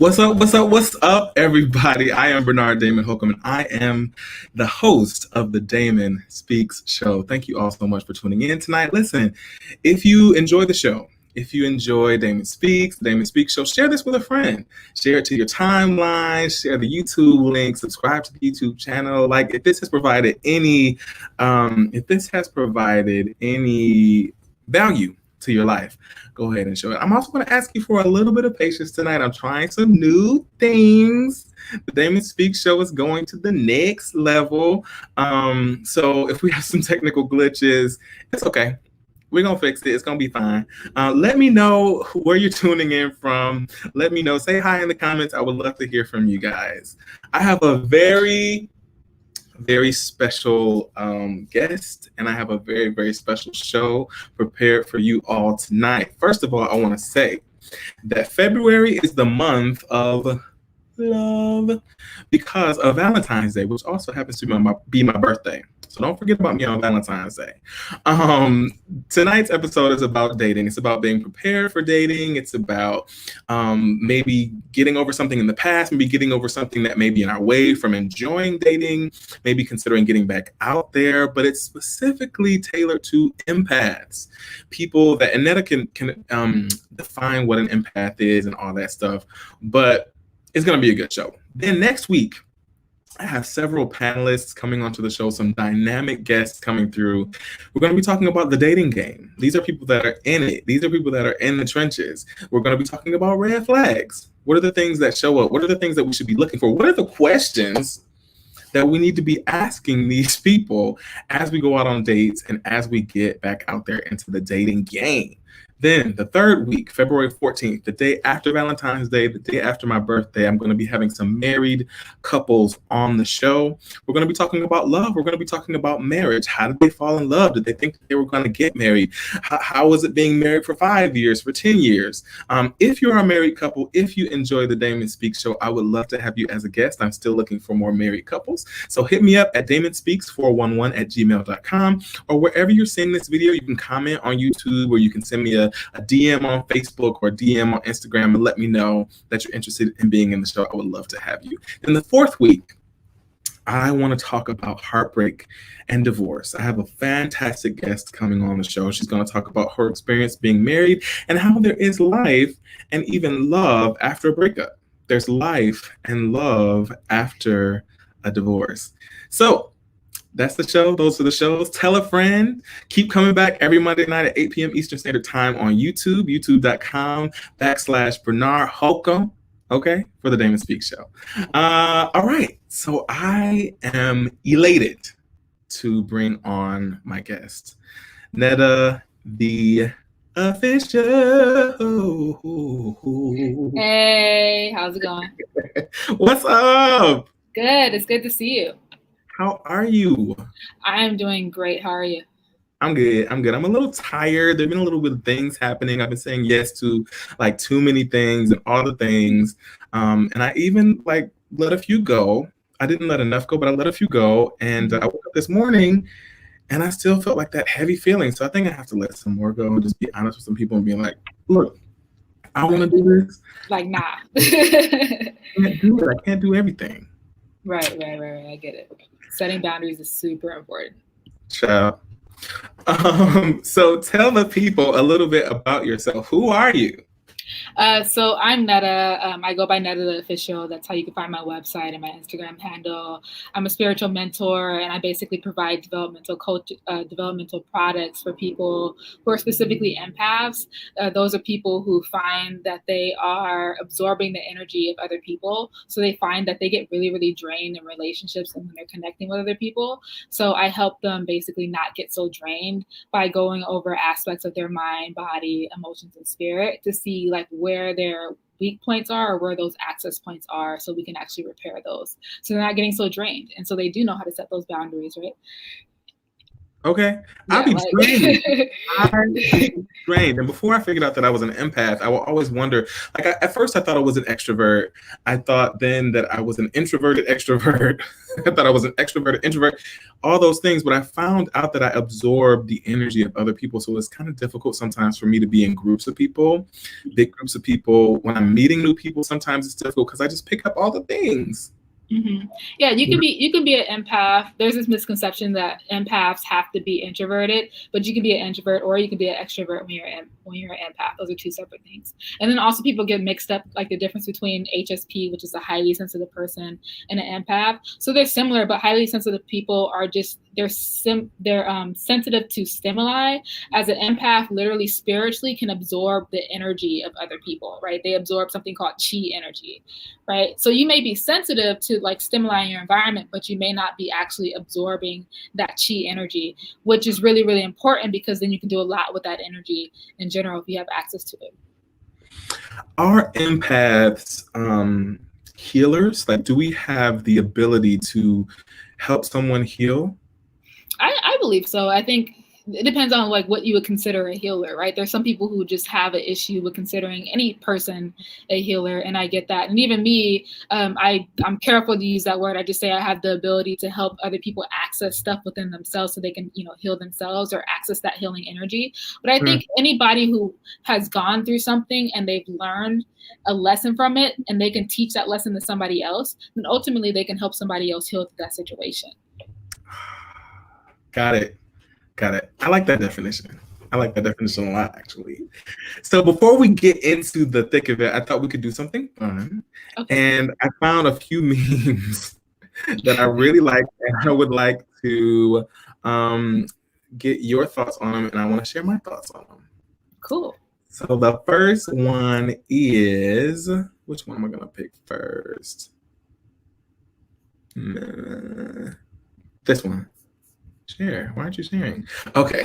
What's up? What's up? What's up, everybody? I am Bernard Damon Holcomb, and I am the host of the Damon Speaks Show. Thank you all so much for tuning in tonight. Listen, if you enjoy the show, if you enjoy Damon Speaks, the Damon Speaks Show, share this with a friend. Share it to your timeline. Share the YouTube link. Subscribe to the YouTube channel. Like, if this has provided any value to your life, go ahead and show it. I'm also going to ask you for a little bit of patience tonight. I'm trying some new things. The Damon Speaks Show is going to the next level. So if we have some technical glitches, it's okay. We're going to fix it. It's going to be fine. Let me know where you're tuning in from. Let me know. Say hi in the comments. I would love to hear from you guys. I have a very special guest, and I have a very special show prepared for you all tonight. First of all, I want to say that February is the month of love because of Valentine's Day, which also happens to be my birthday. So don't forget about me on Valentine's Day. Tonight's episode is about dating. It's about being prepared for dating. It's about maybe getting over something in the past, maybe getting over something that may be in our way from enjoying dating, maybe considering getting back out there. But it's specifically tailored to empaths, people that, and Neda can define what an empath is and all that stuff. But it's going to be a good show. Then next week, I have several panelists coming onto the show, some dynamic guests coming through. We're going to be talking about the dating game. These are people that are in it. These are people that are in the trenches. We're going to be talking about red flags. What are the things that show up? What are the things that we should be looking for? What are the questions that we need to be asking these people as we go out on dates and as we get back out there into the dating game? Then the third week, February 14th, the day after Valentine's Day, the day after my birthday, I'm going to be having some married couples on the show. We're going to be talking about love. We're going to be talking about marriage. How did they fall in love? Did they think that they were going to get married? How was it being married for 5 years, for 10 years? If you're a married couple, if you enjoy the Damon Speaks Show, I would love to have you as a guest. I'm still looking for more married couples. So hit me up at damonspeaks411@gmail.com, or wherever you're seeing this video. You can comment on YouTube, or you can send me a DM on Facebook or DM on Instagram and let me know that you're interested in being in the show. I would love to have you. In the fourth week, I want to talk about heartbreak and divorce. I have a fantastic guest coming on the show. She's going to talk about her experience being married and how there is life and even love after a breakup. There's life and love after a divorce. So that's the show. Those are the shows. Tell a friend. Keep coming back every Monday night at 8 p.m. Eastern Standard Time on YouTube, youtube.com/Bernard Holcomb, okay, for the Damon Speaks Show. All right. So I am elated to bring on my guest, Neda, the official. Hey, how's it going? What's up? Good. It's good to see you. How are you? I'm doing great. How are you? I'm good. I'm a little tired. There've been a little bit of things happening. I've been saying yes to like too many things and all the things. And I even like let a few go. I didn't let enough go, but I let a few go. And I woke up this morning and I still felt like that heavy feeling. So I think I have to let some more go and just be honest with some people and be like, look, I want to do this. Like, nah. I can't do it. I can't do everything. Right. I get it. Setting boundaries is super important. Ciao. So tell the people a little bit about yourself. Who are you? So I'm Neda. I go by Neda the Official. That's how you can find my website and my Instagram handle. I'm a spiritual mentor, and I basically provide developmental products for people who are specifically empaths. Those are people who find that they are absorbing the energy of other people. So they find that they get really drained in relationships and when they're connecting with other people. So I help them basically not get so drained by going over aspects of their mind, body, emotions, and spirit to see like where their weak points are or where those access points are, so we can actually repair those. So they're not getting so drained. And so they do know how to set those boundaries, right? Okay. I'll Yeah, be like drained. I'd be drained. And before I figured out that I was an empath, I will always wonder, like at first I thought I was an extrovert. I thought then that I was an introverted extrovert. I thought I was an extroverted introvert, all those things. But I found out that I absorb the energy of other people. So it's kind of difficult sometimes for me to be in groups of people, big groups of people. When I'm meeting new people, sometimes it's difficult because I just pick up all the things. Mm-hmm. Yeah, you can be an empath. There's this misconception that empaths have to be introverted, but you can be an introvert or you can be an extrovert when you're an empath. Those are two separate things. And then also people get mixed up, like the difference between HSP, which is a highly sensitive person, and an empath. So they're similar, but highly sensitive people are just they're sensitive to stimuli. As an empath, literally spiritually can absorb the energy of other people, right? They absorb something called chi energy, right? So you may be sensitive to like stimuli in your environment, but you may not be actually absorbing that chi energy, which is really, really important because then you can do a lot with that energy in general if you have access to it. Are empaths healers? Like, do we have the ability to help someone heal? I believe so. I think it depends on like what you would consider a healer, right? There's some people who just have an issue with considering any person a healer, and I get that. And even me, I'm careful to use that word. I just say I have the ability to help other people access stuff within themselves so they can, heal themselves or access that healing energy. But I think anybody who has gone through something and they've learned a lesson from it and they can teach that lesson to somebody else, then ultimately they can help somebody else heal through that situation. Got it. I like that definition. I like that definition a lot, actually. So before we get into the thick of it, I thought we could do something fun. Okay. And I found a few memes that I really like, and I would like to get your thoughts on them, and I want to share my thoughts on them. Cool. So the first one is, which one am I going to pick first? This one. Share. Why aren't you sharing? Okay.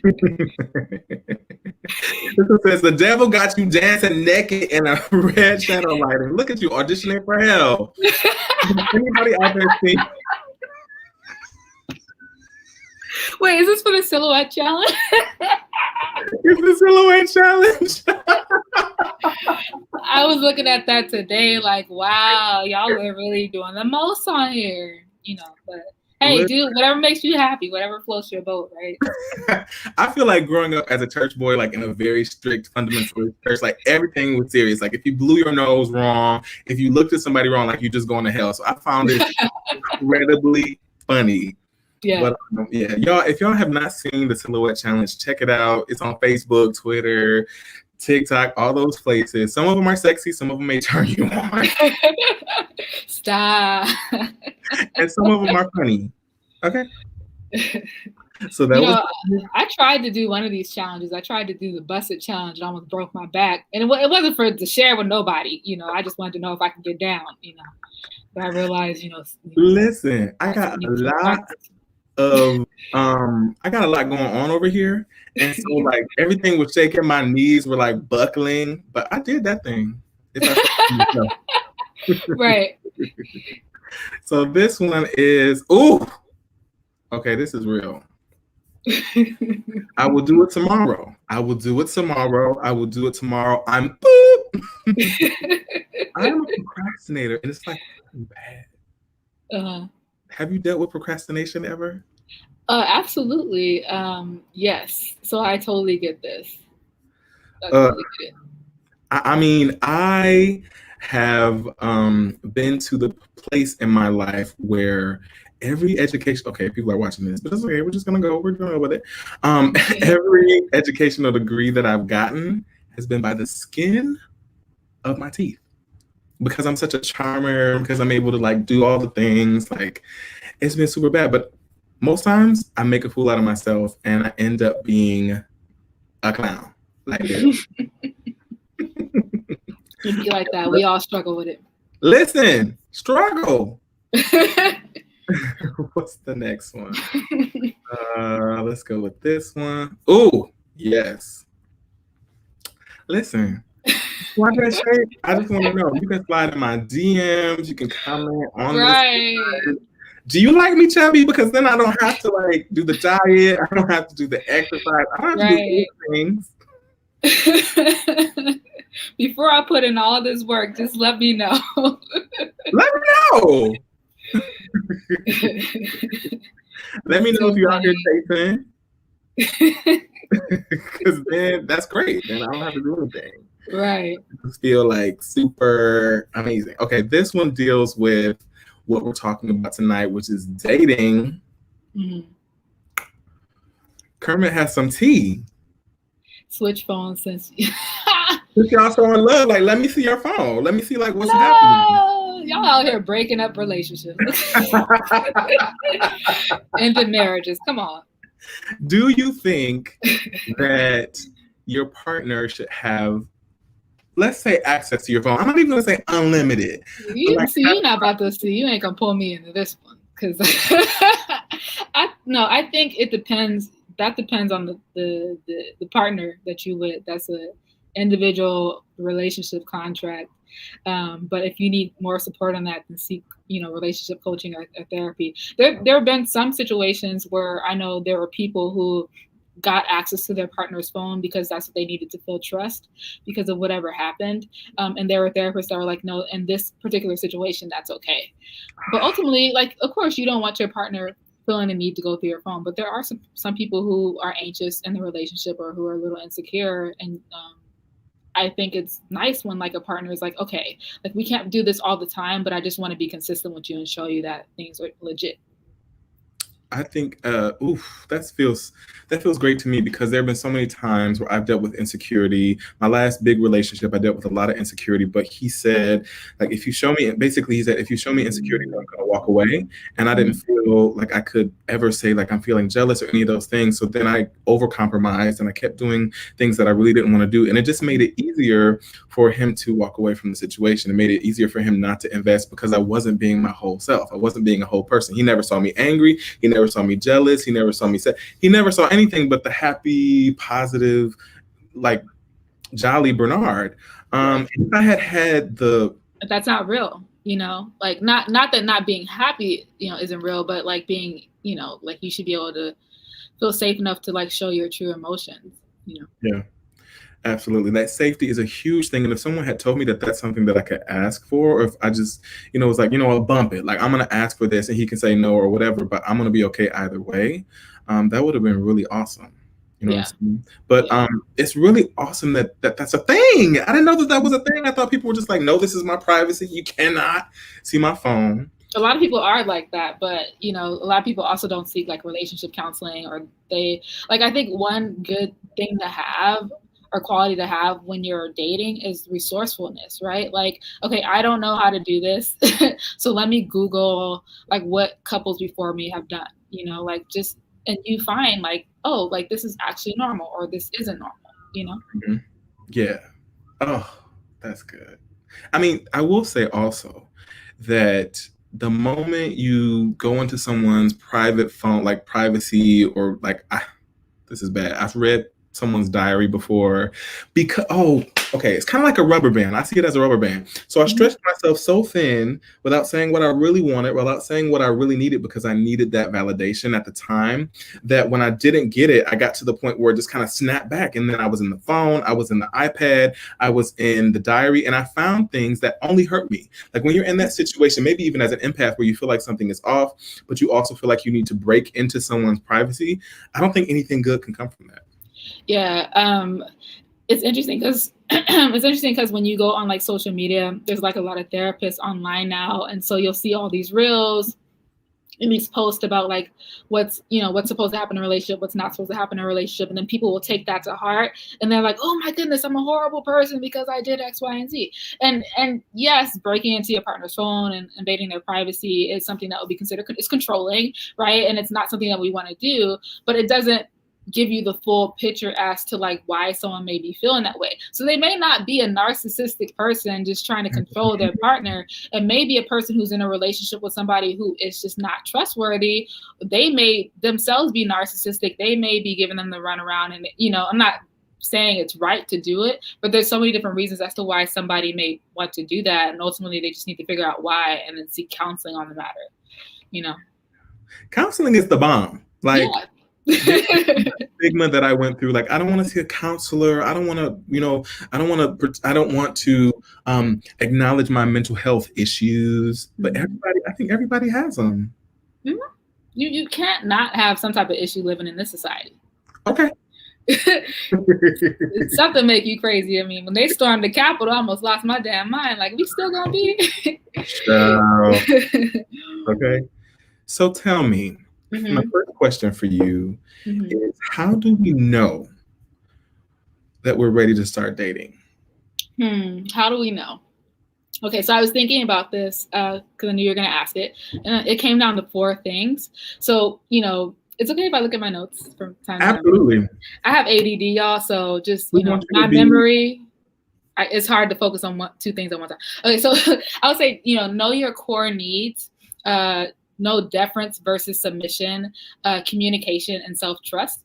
This one says, the devil got you dancing naked in a red shadow lighting. Look at you auditioning for hell. Anybody out there see? Wait, is this for the silhouette challenge? It's the silhouette challenge. I was looking at that today, like, wow, y'all are really doing the most on here, but hey, dude, whatever makes you happy, whatever floats your boat, right? I feel like growing up as a church boy, like in a very strict fundamentalist church, like everything was serious. Like if you blew your nose wrong, if you looked at somebody wrong, like you just going to hell. So I found it incredibly funny. Yeah. But yeah, y'all, if y'all have not seen the Silhouette Challenge, check it out. It's on Facebook, Twitter, TikTok, all those places. Some of them are sexy, some of them may turn you on. Stop. And some of them are funny. Okay. So that I tried to do one of these challenges. I tried to do the busted challenge and almost broke my back. And it wasn't for to share with nobody. I just wanted to know if I could get down, But I realized, listen, I got a lot going on over here. And so like everything was shaking, my knees were like buckling, but I did that thing. Right. So this one is, okay, this is real. I will do it tomorrow. I'm boop. I'm a procrastinator, and it's like bad. Have you dealt with procrastination ever? Absolutely. Yes. So I totally get this. I totally get it. I mean, I have been to the place in my life where every education, okay, people are watching this, but it's okay, we're gonna go with it. Every educational degree that I've gotten has been by the skin of my teeth. Because I'm such a charmer, because I'm able to like do all the things, like it's been super bad. But most times I make a fool out of myself and I end up being a clown. Like You'd be like that. We all struggle with it. Listen, struggle. What's the next one? Let's go with this one. Oh, yes. Listen, why that shape? I just want to know. You can slide in my DMs. You can comment on this. Do you like me chubby? Because then I don't have to like do the diet. I don't have to do the exercise. I don't have to do things. Before I put in all this work, just let me know. Let me know. Let me know if you're out here chasing. Because then that's great. Then I don't have to do anything. Right. I just feel like super amazing. Okay, this one deals with what we're talking about tonight, which is dating. Mm-hmm. Kermit has some tea. Switch phones since y'all so in love. Like, let me see your phone. Let me see like what's happening. Y'all out here breaking up relationships. Ended marriages. Come on. Do you think that your partner should have, let's say, access to your phone? I'm not even gonna say unlimited. You're not about to see. You ain't gonna pull me into this one because I think it depends. That depends on the partner that you with. That's a individual relationship contract. But if you need more support on that, then seek, relationship coaching or therapy. There have been some situations where I know there were people who got access to their partner's phone because that's what they needed to feel trust because of whatever happened. And there were therapists that were like, no, in this particular situation, that's okay. But ultimately, like, of course, you don't want your partner feeling the need to go through your phone. But there are some people who are anxious in the relationship or who are a little insecure. And I think it's nice when like a partner is like, okay, like we can't do this all the time, but I just want to be consistent with you and show you that things are legit. I think, that feels great to me because there have been so many times where I've dealt with insecurity. My last big relationship, I dealt with a lot of insecurity, but he said, like, he said, if you show me insecurity, I'm going to walk away. And I didn't feel like I could ever say like I'm feeling jealous or any of those things. So then I overcompromised and I kept doing things that I really didn't want to do. And it just made it easier for him to walk away from the situation. It made it easier for him not to invest because I wasn't being my whole self. I wasn't being a whole person. He never saw me angry. He never saw me jealous. He never saw me sad. He never saw anything but the happy, positive, like jolly Bernard. If I had the, that's not real, like not that not being happy, isn't real, but like being, like you should be able to feel safe enough to like show your true emotions, Yeah. Absolutely. That safety is a huge thing. And if someone had told me that that's something that I could ask for, or if I just, was like, I'll bump it. Like, I'm going to ask for this and he can say no or whatever, but I'm going to be okay either way. That would have been really awesome. What I'm saying? But it's really awesome that's a thing. I didn't know that was a thing. I thought people were just like, no, this is my privacy. You cannot see my phone. A lot of people are like that, but a lot of people also don't seek like relationship counseling, or they like, I think one good thing to have or quality to have when you're dating is resourcefulness, right? Like, okay, I don't know how to do this. So let me Google like what couples before me have done, and you find like, oh, like this is actually normal or this isn't normal, Mm-hmm. Yeah. Oh, that's good. I mean, I will say also that the moment you go into someone's private phone, like privacy, or like, this is bad. I've read someone's diary before because it's kind of like a rubber band. I see it as a rubber band. So I stretched myself so thin without saying what I really wanted, without saying what I really needed, because I needed that validation at the time, that when I didn't get it, I got to the point where it just kind of snapped back. And then I was in the phone, I was in the iPad, I was in the diary, and I found things that only hurt me. Like when you're in that situation, maybe even as an empath where you feel like something is off, but you also feel like you need to break into someone's privacy, I don't think anything good can come from that. Yeah, it's interesting because when you go on like social media, there's like a lot of therapists online now, and so you'll see all these reels and these posts about like what's supposed to happen in a relationship, what's not supposed to happen in a relationship, and then people will take that to heart and they're like, oh my goodness, I'm a horrible person because I did X, Y, and Z. And yes, breaking into your partner's phone and invading their privacy is something that will be considered, it's controlling, right? And it's not something that we want to do, but it doesn't give you the full picture as to like why someone may be feeling that way. So they may not be a narcissistic person just trying to control their partner. It may be a person who's in a relationship with somebody who is just not trustworthy. They may themselves be narcissistic. They may be giving them the runaround. And, I'm not saying it's right to do it, but there's so many different reasons as to why somebody may want to do that. And ultimately they just need to figure out why and then seek counseling on the matter, Counseling is the bomb. Like, Yeah. stigma that I went through, like, I don't want to see a counselor. I don't want to, I don't want to acknowledge my mental health issues. But I think everybody has them. Mm-hmm. You can't not have some type of issue living in this society. Okay. It's something make you crazy. I mean, when they stormed the Capitol, I almost lost my damn mind. Like, we still gonna be? Okay. So tell me, my first question for you is, how do we know that we're ready to start dating? How do we know? Okay, so I was thinking about this because I knew you were going to ask it. And it came down to 4 things. So, it's okay if I look at my notes from time to time. Absolutely. I have ADD, y'all. So just, my memory, it's hard to focus on 2 things at one time. Okay, so I would say, know your core needs, know deference versus submission, communication, and self-trust.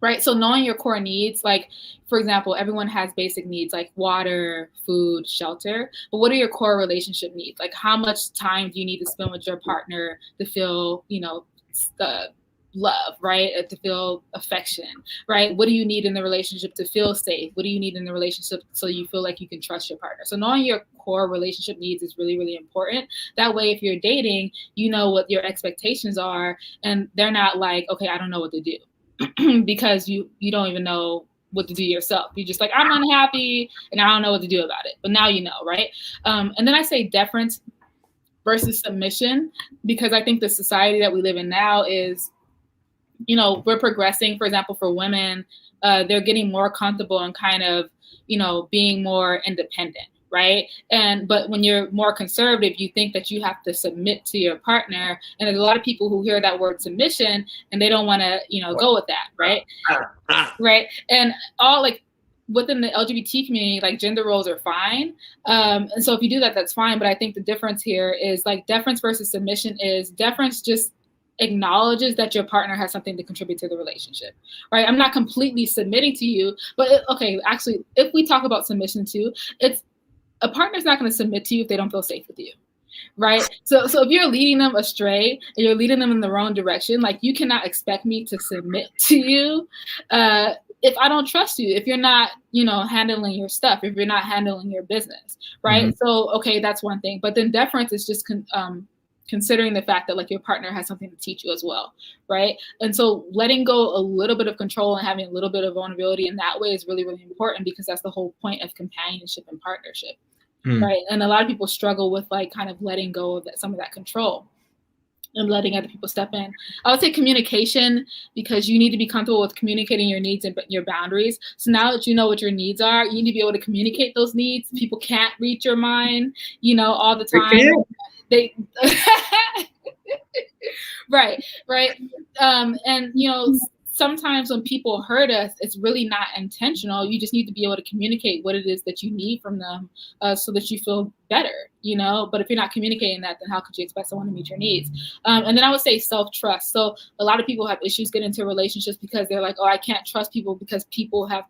Right. So knowing your core needs, like, for example, everyone has basic needs like water, food, shelter. But what are your core relationship needs? Like, how much time do you need to spend with your partner to feel, love, right? To feel affection, right? What do you need in the relationship to feel safe? What do you need in the relationship so you feel like you can trust your partner? So knowing your core relationship needs is really, really important. That way, if you're dating, you know what your expectations are, and they're not like, okay, I don't know what to do. Because you don't even know what to do yourself. You're just like, I'm unhappy and I don't know what to do about it. But now you know, right? And then I say deference versus submission, because I think the society that we live in now is, we're progressing. For example, for women, they're getting more comfortable and kind of, being more independent. Right. But when you're more conservative, you think that you have to submit to your partner. And there's a lot of people who hear that word submission and they don't want to, go with that. Right. Right. And all, like, within the LGBT community, like, gender roles are fine. And so if you do that, that's fine. But I think the difference here is, like, deference versus submission is deference just acknowledges that your partner has something to contribute to the relationship, right? I'm not completely submitting to you, but okay, actually, if we talk about submission too, it's a partner's not going to submit to you if they don't feel safe with you, right? So if you're leading them astray and you're leading them in the wrong direction, like, you cannot expect me to submit to you if I don't trust you, if you're not, handling your stuff, if you're not handling your business, right? So, okay, that's one thing. But then deference is just considering the fact that, like, your partner has something to teach you as well, right? And so letting go a little bit of control and having a little bit of vulnerability in that way is really, really important, because that's the whole point of companionship and partnership, right? And a lot of people struggle with, like, kind of letting go of some of that control and letting other people step in. I would say communication, because you need to be comfortable with communicating your needs and your boundaries. So now that you know what your needs are, you need to be able to communicate those needs. People can't read your mind, all the time. They right. And sometimes when people hurt us, it's really not intentional. You just need to be able to communicate what it is that you need from them, so that you feel better, But if you're not communicating that, then how could you expect someone to meet your needs? And then I would say self-trust. So a lot of people have issues getting into relationships because they're like, oh, I can't trust people because people have,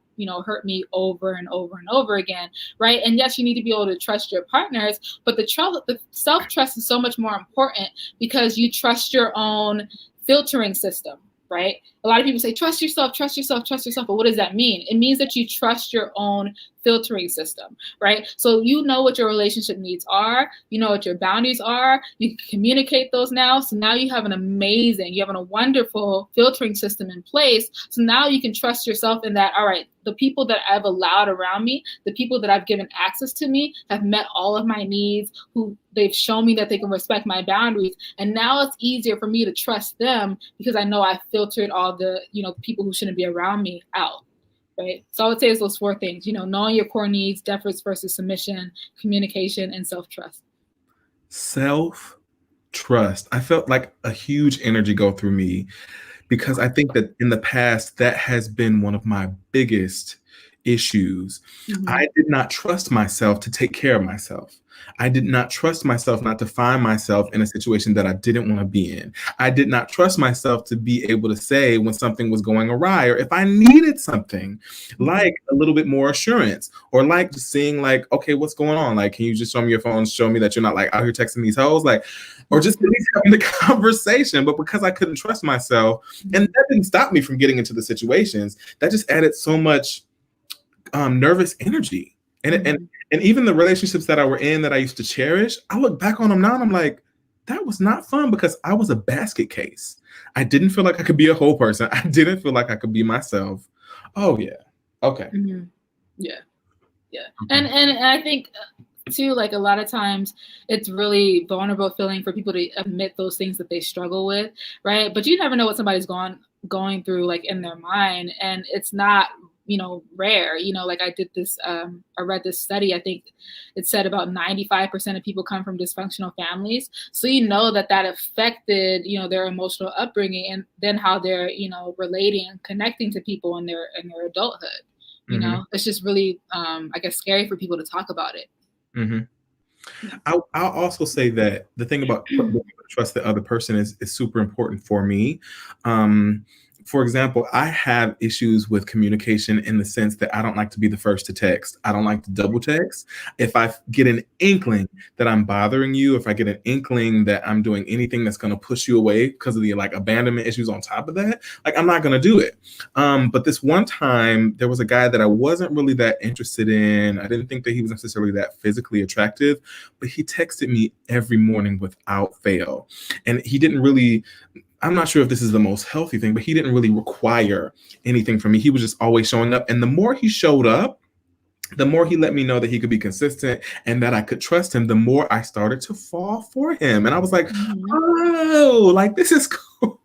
hurt me over and over and over again, right? And yes, you need to be able to trust your partners, but the self-trust is so much more important, because you trust your own filtering system, right? A lot of people say, trust yourself, trust yourself, trust yourself. But what does that mean? It means that you trust your own filtering system, right? So you know what your relationship needs are, you know what your boundaries are, you can communicate those now. So now you have a wonderful filtering system in place. So now you can trust yourself in that, all right, the people that I've allowed around me, the people that I've given access to me have met all of my needs, who they've shown me that they can respect my boundaries. And now it's easier for me to trust them because I know I filtered all the, people who shouldn't be around me out. Right. So I would say it's those 4 things, knowing your core needs, deference versus submission, communication, and self-trust. Self-trust. I felt like a huge energy go through me, because I think that in the past, that has been one of my biggest issues, I did not trust myself to take care of myself. I did not trust myself not to find myself in a situation that I didn't want to be in. I did not trust myself to be able to say when something was going awry, or if I needed something, like a little bit more assurance, or like just seeing like, okay, what's going on? Like, can you just show me your phone, show me that you're not like out here texting these hoes? Like, or just at least having the conversation. But because I couldn't trust myself, and that didn't stop me from getting into the situations, that just added so much nervous energy. And even the relationships that I were in that I used to cherish, I look back on them now and I'm like, that was not fun because I was a basket case. I didn't feel like I could be a whole person. I didn't feel like I could be myself. Oh yeah. Okay. Yeah. And I think too, like a lot of times it's really vulnerable feeling for people to admit those things that they struggle with, right? But you never know what somebody's going through like in their mind, and it's not rare. Like I did this, I read this study, I think it said about 95% of people come from dysfunctional families. So that affected, their emotional upbringing, and then how they're, relating and connecting to people in their adulthood. It's just really, I guess, scary for people to talk about it. I'll also say that the thing about trust the other person is super important for me. For example, I have issues with communication in the sense that I don't like to be the first to text. I don't like to double text. If I get an inkling that I'm bothering you, if I get an inkling that I'm doing anything that's going to push you away because of the like abandonment issues on top of that, like I'm not going to do it. But this one time there was a guy that I wasn't really that interested in. I didn't think that he was necessarily that physically attractive, but he texted me every morning without fail. And he didn't really, I'm not sure if this is the most healthy thing, but he didn't really require anything from me. He was just always showing up. And the more he showed up, the more he let me know that he could be consistent and that I could trust him, the more I started to fall for him. And I was like, oh, like this is cool.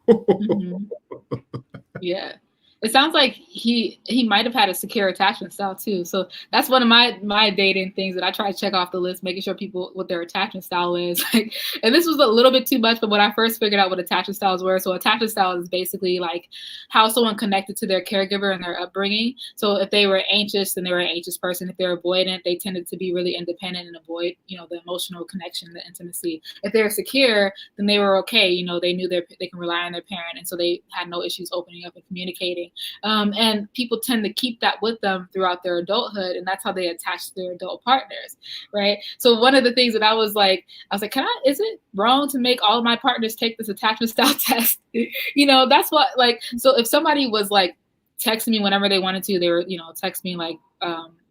Yeah. It sounds like he might have had a secure attachment style too. So that's one of my dating things that I try to check off the list, making sure people what their attachment style is. Like, and this was a little bit too much, but when I first figured out what attachment styles were, so attachment style is basically like how someone connected to their caregiver and their upbringing. So if they were anxious, then they were an anxious person. If they're avoidant, they tended to be really independent and avoid, the emotional connection, the intimacy. If they're secure, then they were okay. They knew they can rely on their parent, and so they had no issues opening up and communicating. And people tend to keep that with them throughout their adulthood, and that's how they attach to their adult partners, right? So one of the things that I was like, is it wrong to make all of my partners take this attachment style test? That's what, like, so if somebody was like texting me whenever they wanted to, they were, text me like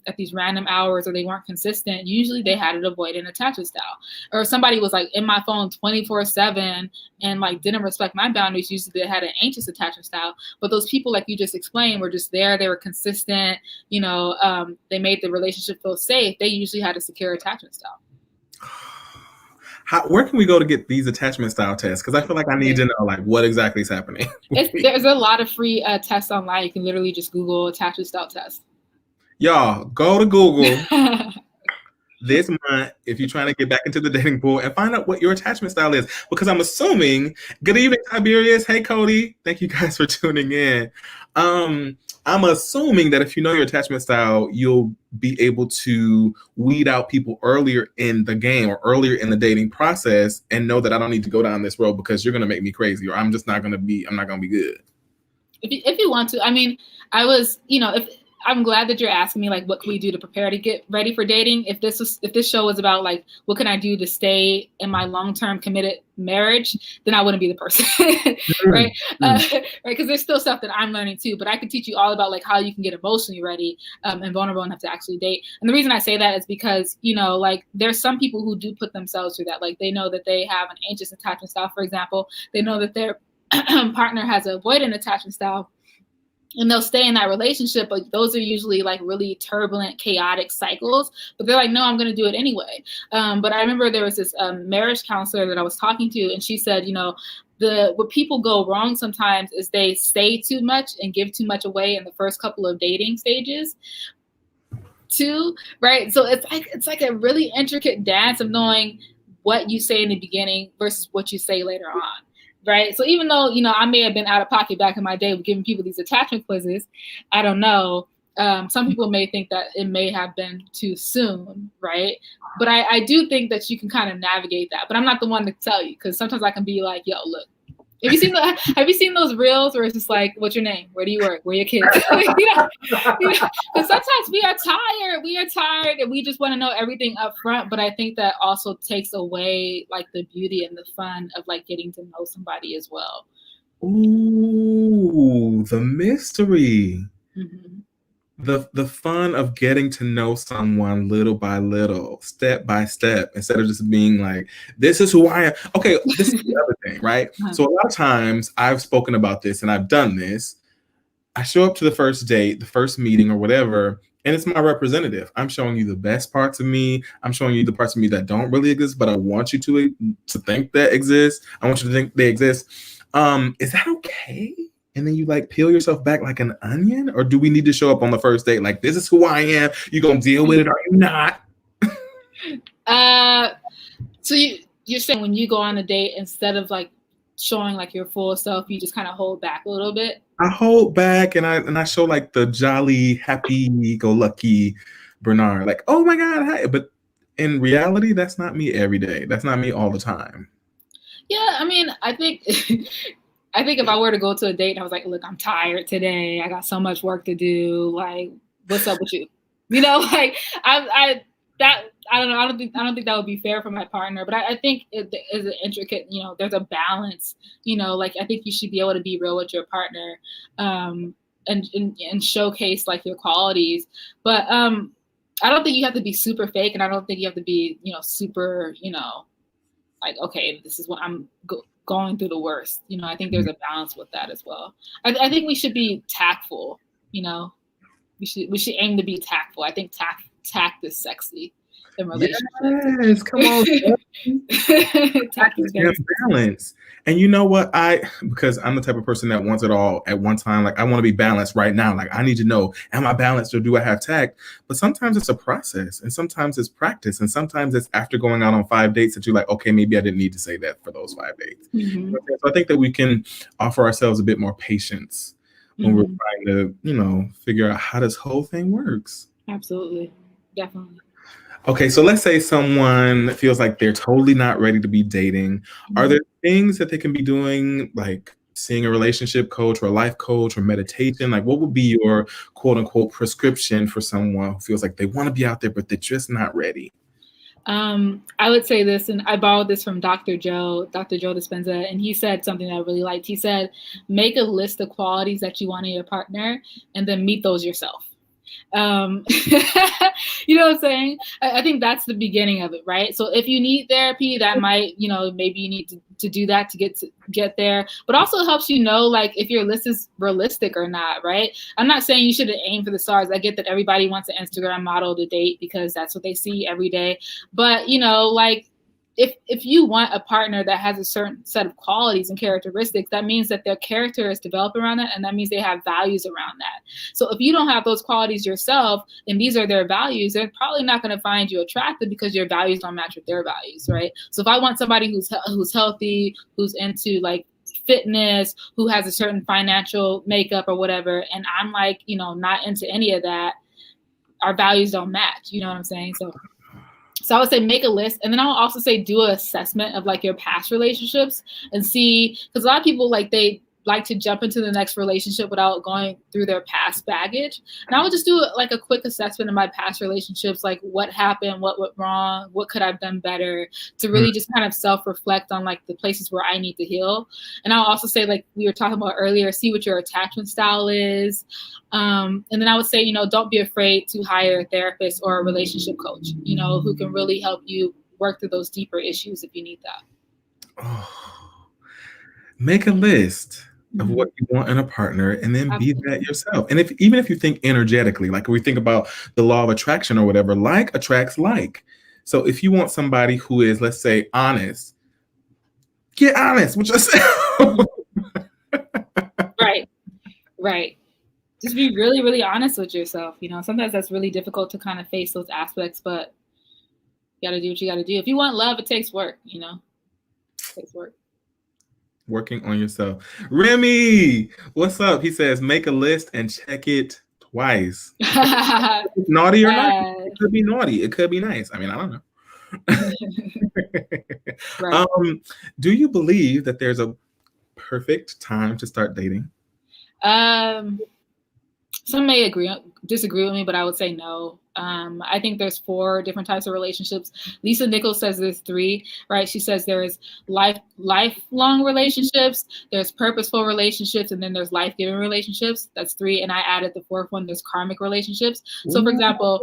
at these random hours, or they weren't consistent, usually they had an avoidant attachment style. Or if somebody was like in my phone 24/7 and like didn't respect my boundaries, usually they had an anxious attachment style. But those people, like you just explained, were just there, they were consistent, they made the relationship feel safe. They usually had a secure attachment style. Where can we go to get these attachment style tests? Because I feel like I need to know like what exactly is happening. There's a lot of free tests online. You can literally just Google attachment style test. Y'all, go to Google this month if you're trying to get back into the dating pool and find out what your attachment style is. Because I'm assuming, good evening, Tiberius. Hey, Cody. Thank you guys for tuning in. I'm assuming that if you know your attachment style, you'll be able to weed out people earlier in the game or earlier in the dating process and know that I don't need to go down this road because you're going to make me crazy, or I'm not going to be good. If you want to, I mean, I'm glad that you're asking me like what can we do to prepare to get ready for dating. If this show was about like what can I do to stay in my long-term committed marriage, then I wouldn't be the person, right? Right, because there's still stuff that I'm learning too. But I can teach you all about like how you can get emotionally ready and vulnerable enough to actually date. And the reason I say that is because like there's some people who do put themselves through that. Like they know that they have an anxious attachment style, for example. They know that their partner has an avoidant attachment style. And they'll stay in that relationship, but those are usually like really turbulent, chaotic cycles. But they're like, no, I'm going to do it anyway. But I remember there was this marriage counselor that I was talking to, and she said, what people go wrong sometimes is they say too much and give too much away in the first couple of dating stages. Too, right? So it's like a really intricate dance of knowing what you say in the beginning versus what you say later on. Right. So even though, I may have been out of pocket back in my day with giving people these attachment quizzes, I don't know. some people may think that it may have been too soon, right? But I do think that you can kind of navigate that. But I'm not the one to tell you, because sometimes I can be like, yo, look, have you seen those reels where it's just like, what's your name? Where do you work? Where are your kids? Because sometimes we are tired and we just want to know everything up front. But I think that also takes away like the beauty and the fun of like getting to know somebody as well. Ooh, the mystery. Mm-hmm. The fun of getting to know someone little by little, step by step, instead of just being like, this is who I am. Okay, this is the other thing, right? So a lot of times I've spoken about this and I've done this. I show up to the first date, the first meeting or whatever, and it's my representative. I'm showing you the best parts of me. I'm showing you the parts of me that don't really exist, but I want you to think that exist. I want you to think they exist. Is that okay? And then you like peel yourself back like an onion? Or do we need to show up on the first date like, this is who I am, you gonna deal with it or you not? So you're saying when you go on a date, instead of like showing like your full self, you just kind of hold back a little bit? I hold back and I show like the jolly, happy-go-lucky Bernard, like, oh my God, hi. But in reality, that's not me every day. That's not me all the time. Yeah, I mean, I think if I were to go to a date and I was like, look, I'm tired today, I got so much work to do, like, what's up with you? You know, like I don't know. I don't think that would be fair for my partner, but I think it is an intricate, you know, there's a balance, you know, like I think you should be able to be real with your partner, and showcase like your qualities. But I don't think you have to be super fake, and I don't think you have to be, you know, super, you know, like, okay, this is what I'm going through the worst. You know, I think there's a balance with that as well. I think we should be tactful, you know, we should aim to be tactful. I think tact is sexy in relationships. Yes, come on. Tact is balance. And you know what? Because I'm the type of person that wants it all at one time. Like I want to be balanced right now. Like I need to know, am I balanced or do I have tact? But sometimes it's a process, and sometimes it's practice, and sometimes it's after going out on 5 dates that you're like, okay, maybe I didn't need to say that for those 5 dates. Mm-hmm. So I think that we can offer ourselves a bit more patience when we're trying to, you know, figure out how this whole thing works. Absolutely. Definitely. Okay, so let's say someone feels like they're totally not ready to be dating. Are there things that they can be doing, like seeing a relationship coach or a life coach or meditation? Like what would be your quote unquote prescription for someone who feels like they want to be out there, but they're just not ready? I would say this, and I borrowed this from Dr. Joe Dispenza, and he said something that I really liked. He said, make a list of qualities that you want in your partner and then meet those yourself. You know what I'm saying? I think that's the beginning of it, right? So if you need therapy, that might, you know, maybe you need to do that to get there, but also it helps you know, like, if your list is realistic or not, right? I'm not saying you should aim for the stars. I get that everybody wants an Instagram model to date because that's what they see every day. But, you know, like, if you want a partner that has a certain set of qualities and characteristics, that means that their character is developed around that, and that means they have values around that. So if you don't have those qualities yourself, and these are their values, they're probably not going to find you attractive because your values don't match with their values, right? So if I want somebody who's healthy, who's into like fitness, who has a certain financial makeup or whatever, and I'm like, you know, not into any of that, our values don't match. You know what I'm saying? So I would say make a list, and then I'll also say do an assessment of like your past relationships and see, because a lot of people like they like to jump into the next relationship without going through their past baggage. And I would just do like a quick assessment of my past relationships, like what happened, what went wrong, what could I have done better, to really just kind of self-reflect on like the places where I need to heal. And I'll also say, like we were talking about earlier, see what your attachment style is. And then I would say, you know, don't be afraid to hire a therapist or a relationship coach, you know, who can really help you work through those deeper issues if you need that. Oh, make a list of what you want in a partner, and then be that yourself. And even if you think energetically, like we think about the law of attraction or whatever, like attracts like. So if you want somebody who is, let's say, honest, get honest with yourself. Right. Just be really, really honest with yourself. You know, sometimes that's really difficult to kind of face those aspects, but you got to do what you got to do. If you want love, it takes work, you know, it takes work. Working on yourself. Remy, what's up? He says, make a list and check it twice. Naughty or nice? Yes. It could be naughty. It could be nice. I mean, I don't know. Right. Do you believe that there's a perfect time to start dating? Some may disagree with me, but I would say no. I think there's 4 different types of relationships. Lisa Nichols says there's 3, right? She says there's lifelong relationships, there's purposeful relationships, and then there's life-giving relationships. That's 3. And I added the 4th one, there's karmic relationships. So for example,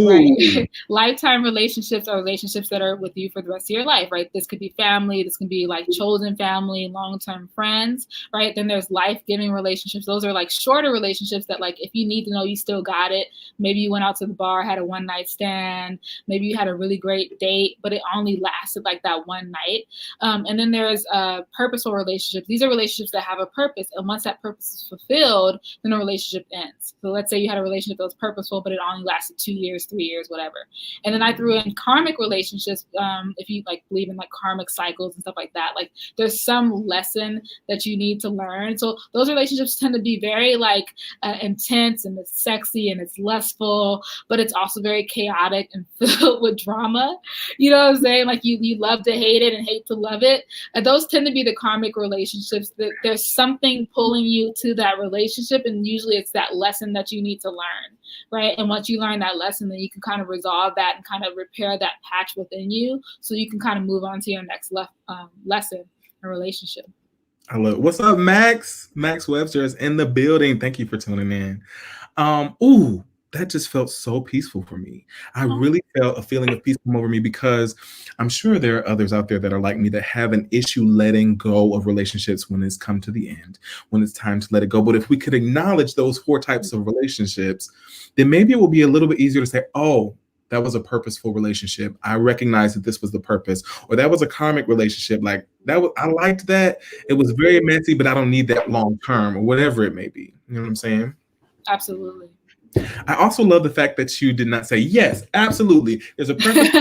right, lifetime relationships are relationships that are with you for the rest of your life, right? This could be family, this can be like chosen family, long-term friends, right? Then there's life-giving relationships. Those are like shorter relationships that like, if you need to know, you still got it. Maybe you went out to the bar, had a one-night stand. Maybe you had a really great date, but it only lasted like that one night. And then there's purposeful relationships. These are relationships that have a purpose. And once that purpose is fulfilled, then the relationship ends. So let's say you had a relationship that was purposeful, but it only lasted 2 years, 3 years, whatever. And then I threw in karmic relationships. If you like believe in like karmic cycles and stuff like that, like there's some lesson that you need to learn. So those relationships tend to be very like intense, and it's sexy and it's lustful, but it's also very chaotic and filled with drama. You know what I'm saying? Like you love to hate it and hate to love it. And those tend to be the karmic relationships. That there's something pulling you to that relationship, and usually it's that lesson that you need to learn, right? And once you learn that lesson, then you can kind of resolve that and kind of repair that patch within you, so you can kind of move on to your next lesson or relationship. I love. What's up, Max? Max Webster is in the building. Thank you for tuning in. Ooh, that just felt so peaceful for me. I really felt a feeling of peace come over me, because I'm sure there are others out there that are like me that have an issue letting go of relationships when it's come to the end, when it's time to let it go. But if we could acknowledge those 4 types of relationships, then maybe it will be a little bit easier to say, oh, that was a purposeful relationship. I recognize that this was the purpose. Or that was a karmic relationship. Like that was, I liked that. It was very messy, but I don't need that long term, or whatever it may be. You know what I'm saying? Absolutely. I also love the fact that you did not say, yes, absolutely. There's a perfect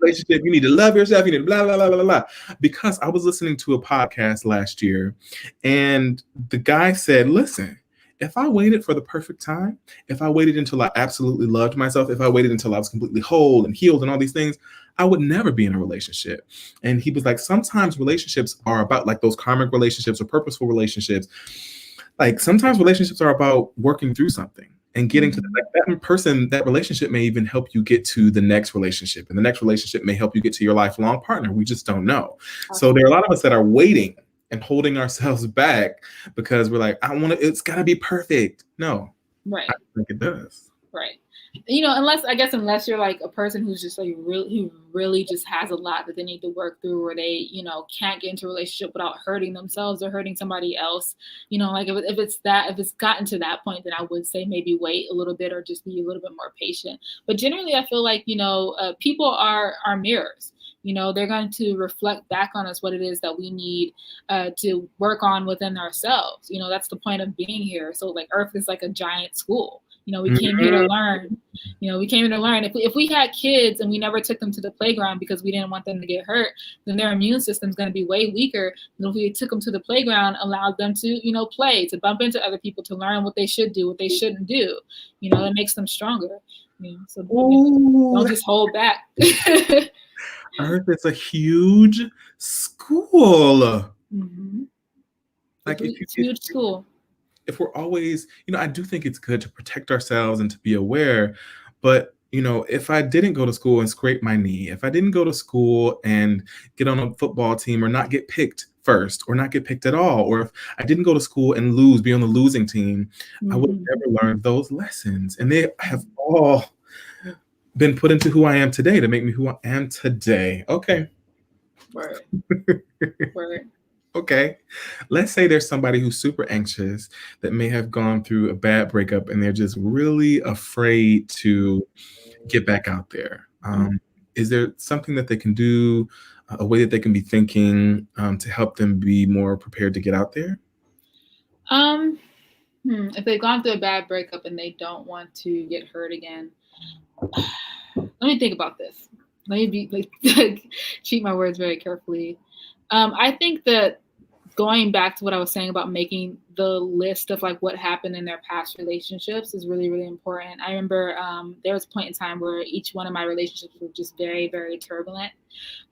relationship. You need to love yourself. You need to blah, blah, blah, blah, blah. Because I was listening to a podcast last year, and the guy said, listen, if I waited for the perfect time, if I waited until I absolutely loved myself, if I waited until I was completely whole and healed and all these things, I would never be in a relationship. And he was like, sometimes relationships are about like those karmic relationships or purposeful relationships. Like sometimes relationships are about working through something and getting to that person. That relationship may even help you get to the next relationship, and the next relationship may help you get to your lifelong partner. We just don't know. So there are a lot of us that are waiting and holding ourselves back because we're like, it's got to be perfect. No, right. I think it does. Right. You know, unless you're like a person who's just like who really just has a lot that they need to work through, or they, you know, can't get into a relationship without hurting themselves or hurting somebody else. You know, like if it's gotten to that point, then I would say maybe wait a little bit or just be a little bit more patient. But generally, I feel like, you know, people are mirrors. You know, they're going to reflect back on us what it is that we need to work on within ourselves. You know, that's the point of being here. So like Earth is like a giant school. You know, we came here to learn. You know, we came here to learn. If we had kids and we never took them to the playground because we didn't want them to get hurt, then their immune system is going to be way weaker than if we took them to the playground, allowed them to, you know, play, to bump into other people, to learn what they should do, what they shouldn't do. You know, it makes them stronger. You know, so don't just hold back. Earth is a huge school. Mm-hmm. Like it's a huge school. If we're always, you know, I do think it's good to protect ourselves and to be aware. But, you know, if I didn't go to school and scrape my knee, if I didn't go to school and get on a football team or not get picked first or not get picked at all, or if I didn't go to school and be on the losing team, I would have never learned those lessons. And they have all been put into who I am today to make me who I am today. Okay. Word. Word. Okay, let's say there's somebody who's super anxious that may have gone through a bad breakup and they're just really afraid to get back out there. Is there something that they can do, a way that they can be thinking to help them be more prepared to get out there? If they've gone through a bad breakup and they don't want to get hurt again, let me think about this. Let me cheat my words very carefully. I think that going back to what I was saying about making the list of like what happened in their past relationships is really, really important. I remember there was a point in time where each one of my relationships were just very, very turbulent.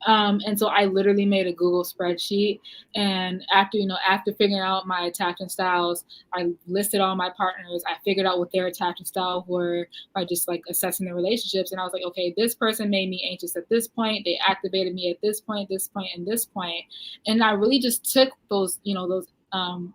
And so I literally made a Google spreadsheet. And after figuring out my attachment styles, I listed all my partners. I figured out what their attachment styles were by just like assessing the relationships. And I was like, okay, this person made me anxious at this point. They activated me at this point, and this point. And I really just took those, those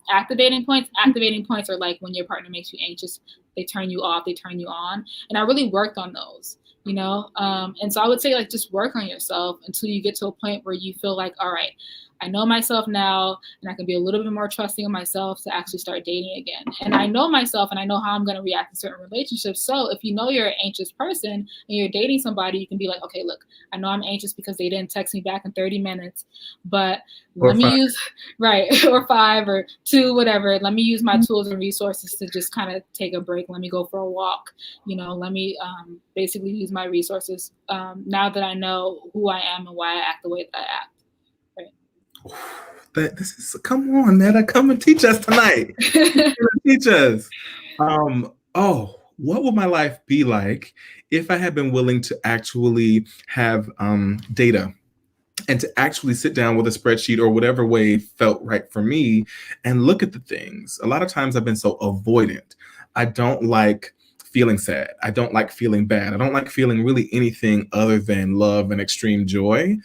activating points. Activating points are like when your partner makes you anxious, they turn you off, they turn you on. And I really worked on those. And so I would say like just work on yourself until you get to a point where you feel like, all right, I know myself now, and I can be a little bit more trusting of myself to actually start dating again. And I know myself, and I know how I'm going to react in certain relationships. So if you know you're an anxious person and you're dating somebody, you can be like, okay, look, I know I'm anxious because they didn't text me back in 30 minutes, but let me use, right, or 5 or 2, whatever. Let me use my tools and resources to just kind of take a break. Let me go for a walk. Let me basically use my resources now that I know who I am and why I act the way that I act. Come on, Neda, come and teach us tonight. Teach us. What would my life be like if I had been willing to actually have data and to actually sit down with a spreadsheet or whatever way felt right for me and look at the things? A lot of times I've been so avoidant. I don't like feeling sad. I don't like feeling bad. I don't like feeling really anything other than love and extreme joy.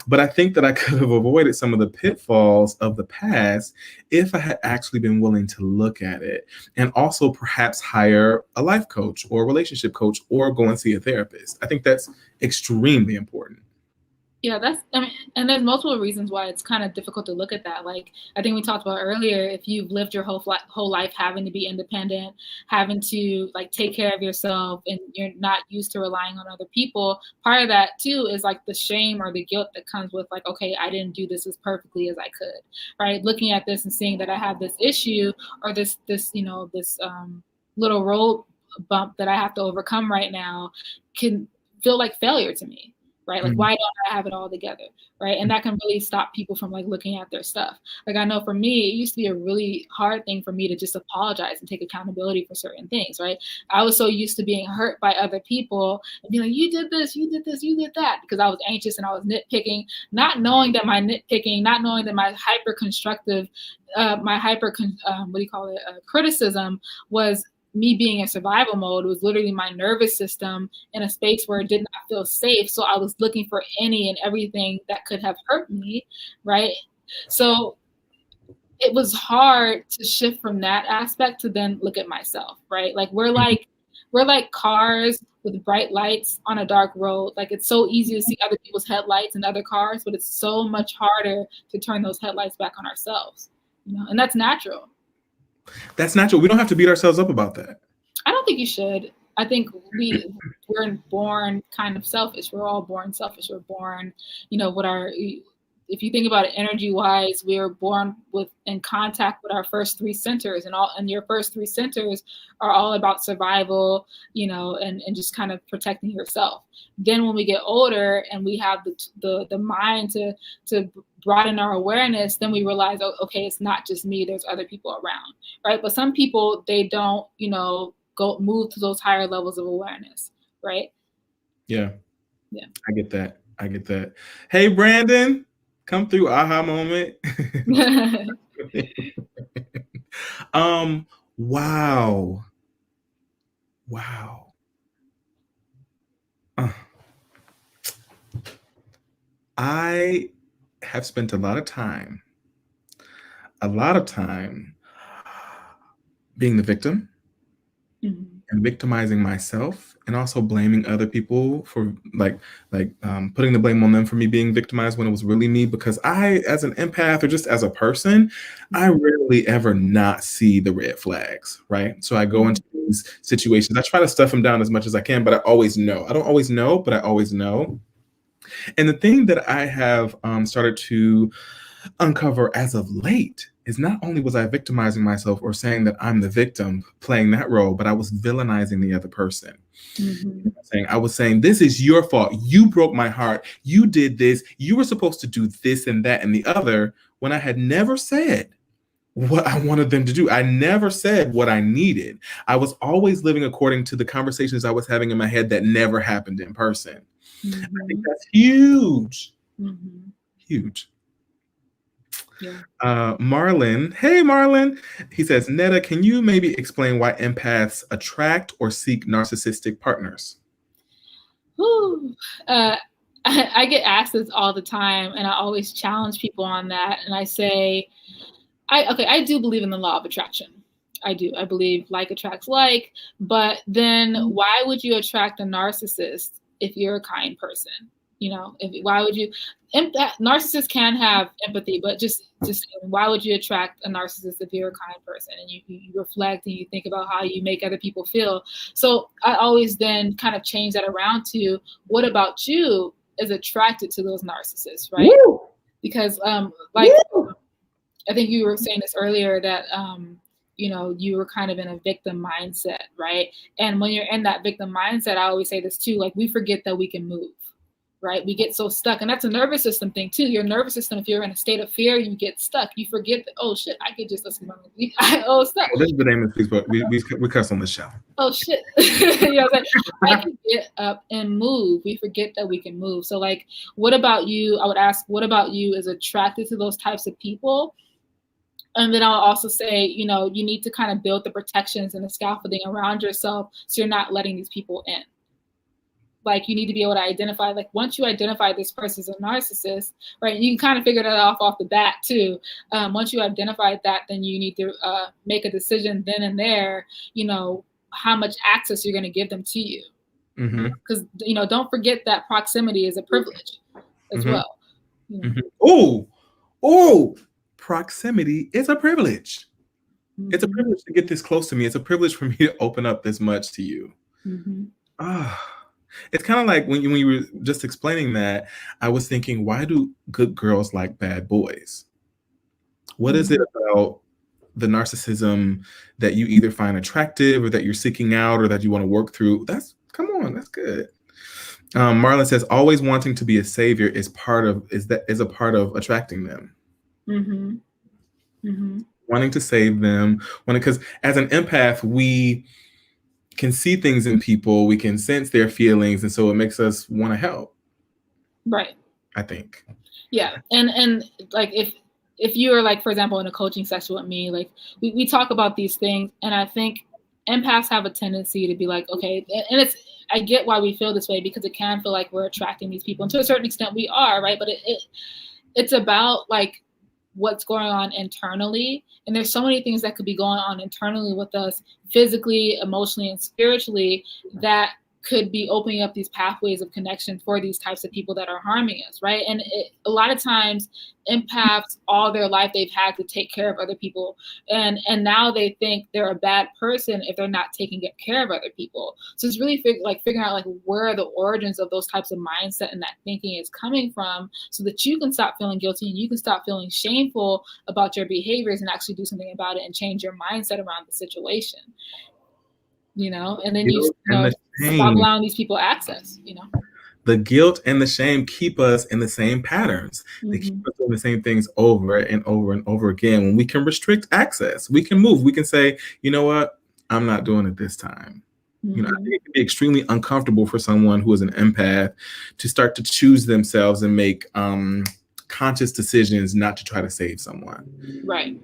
But I think that I could have avoided some of the pitfalls of the past if I had actually been willing to look at it and also perhaps hire a life coach or a relationship coach or go and see a therapist. I think that's extremely important. Yeah, and there's multiple reasons why it's kind of difficult to look at that. Like I think we talked about earlier, if you've lived your whole life having to be independent, having to like take care of yourself, and you're not used to relying on other people, part of that too is like the shame or the guilt that comes with like, okay, I didn't do this as perfectly as I could, right? Looking at this and seeing that I have this issue or this little road bump that I have to overcome right now can feel like failure to me. Right? Like, why don't I have it all together? Right? And that can really stop people from like looking at their stuff. Like I know for me, it used to be a really hard thing for me to just apologize and take accountability for certain things. Right? I was so used to being hurt by other people and being like, you did this, you did this, you did that, because I was anxious and I was nitpicking, not knowing that my nitpicking, not knowing that my criticism was me being in survival mode. Was literally my nervous system in a space where it did not feel safe. So I was looking for any and everything that could have hurt me, right? So it was hard to shift from that aspect to then look at myself, right? Like we're like cars with bright lights on a dark road. Like it's so easy to see other people's headlights and other cars, but it's so much harder to turn those headlights back on ourselves, and that's natural. That's natural. We don't have to beat ourselves up about that. I don't think you should. I think we're born kind of selfish. We're all born selfish. We're born, if you think about it energy wise, we are born in contact with our first 3 centers, and your first 3 centers are all about survival, and just kind of protecting yourself. Then when we get older and we have the mind to broaden our awareness, then we realize, okay, it's not just me, there's other people around, right? But some people, they don't, move to those higher levels of awareness, right? Yeah. I get that. Hey, Brandon, come through, aha moment. Wow. I have spent a lot of time being the victim and victimizing myself, and also blaming other people for putting the blame on them for me being victimized when it was really me, because I, as an empath or just as a person, I rarely ever not see the red flags, right? So I go into these situations, I try to stuff them down as much as I can, but I always know. I don't always know, but I always know. And the thing that I have started to uncover as of late is not only was I victimizing myself or saying that I'm the victim playing that role, but I was villainizing the other person. I was saying, this is your fault. You broke my heart. You did this. You were supposed to do this and that and the other, when I had never said what I wanted them to do. I never said what I needed. I was always living according to the conversations I was having in my head that never happened in person. Mm-hmm. I think that's huge. Mm-hmm. Huge. Yeah. Marlon, hey Marlon, he says, Neda, can you maybe explain why empaths attract or seek narcissistic partners? Whew. I get asked this all the time, and I always challenge people on that. And I say, I do believe in the law of attraction. I do. I believe like attracts like, but then why would you attract a narcissist if you're a kind person? You know, why would you? Narcissists can have empathy, but just why would you attract a narcissist if you're a kind person and you reflect and you think about how you make other people feel? So I always then kind of change that around to what about you is attracted to those narcissists, right? Woo! Because Woo! I think you were saying this earlier that you know, you were kind of in a victim mindset, right? And when you're in that victim mindset, I always say this too, like we forget that we can move, right? We get so stuck, and that's a nervous system thing too. Your nervous system, if you're in a state of fear, you get stuck. You forget that, oh shit, I could just listen to my oh stuck. Well, this is the name of the Facebook. We cuss on the show. Oh shit. You know what I'm saying? I can get up and move. We forget that we can move. So like, what about you? I would ask, what about you is attracted to those types of people? And then I'll also say, you know, you need to kind of build the protections and the scaffolding around yourself so you're not letting these people in. Like you need to be able to identify, like once you identify this person as a narcissist, right, you can kind of figure that off the bat too. Once you identify that, then you need to make a decision then and there, you know, how much access you're going to give them to you. Because, you know, don't forget that proximity is a privilege as well. You know? Oh, proximity is a privilege. It's a privilege to get this close to me. It's a privilege for me to open up this much to you. It's kind of like when you were just explaining that, I was thinking, why do good girls like bad boys? What is it about the narcissism that you either find attractive or that you're seeking out or that you want to work through? That's good. Marlon says, always wanting to be a savior is a part of attracting them. Wanting to save them, because as an empath, we can see things in people, we can sense their feelings, and so it makes us want to help. Right. I think. Yeah, and like if you are like, for example, in a coaching session with me, like we talk about these things, and I think empaths have a tendency to be like, okay, and I get why we feel this way because it can feel like we're attracting these people, and to a certain extent we are, right? But it's about like what's going on internally, and there's so many things that could be going on internally with us physically, emotionally, and spiritually that could be opening up these pathways of connection for these types of people that are harming us, right? And a lot of times empaths, all their life they've had to take care of other people, and now they think they're a bad person if they're not taking care of other people. So it's really figuring out like where the origins of those types of mindset and that thinking is coming from, so that you can stop feeling guilty and you can stop feeling shameful about your behaviors and actually do something about it and change your mindset around the situation. You know, and then you know, stop allowing these people access, you know. The guilt and the shame keep us in the same patterns. They keep us doing the same things over and over and over again. When we can restrict access, we can move. We can say, you know what, I'm not doing it this time. You know, I think it can be extremely uncomfortable for someone who is an empath to start to choose themselves and make conscious decisions not to try to save someone. Right.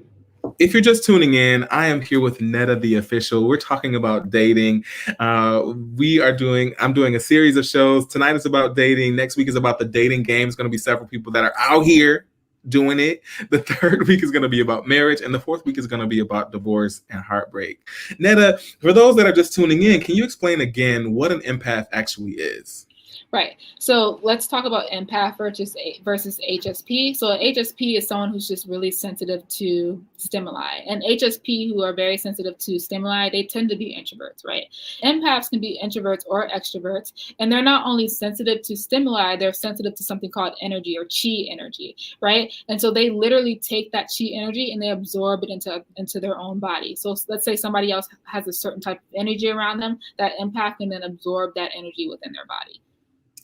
If you're just tuning in, I am here with Neda, the official. We're talking about dating. I'm doing a series of shows. Tonight is about dating. Next week is about the dating game. It's going to be several people that are out here doing it. The third week is going to be about marriage. And the fourth week is going to be about divorce and heartbreak. Neda, for those that are just tuning in, can you explain again what an empath actually is? Right. So let's talk about empath versus HSP. So HSP is someone who's just really sensitive to stimuli. And HSP, who are very sensitive to stimuli, they tend to be introverts, right? Empaths can be introverts or extroverts. And they're not only sensitive to stimuli, they're sensitive to something called energy or chi energy, right? And so they literally take that chi energy and they absorb it into their own body. So let's say somebody else has a certain type of energy around them, that empath can then absorb that energy within their body.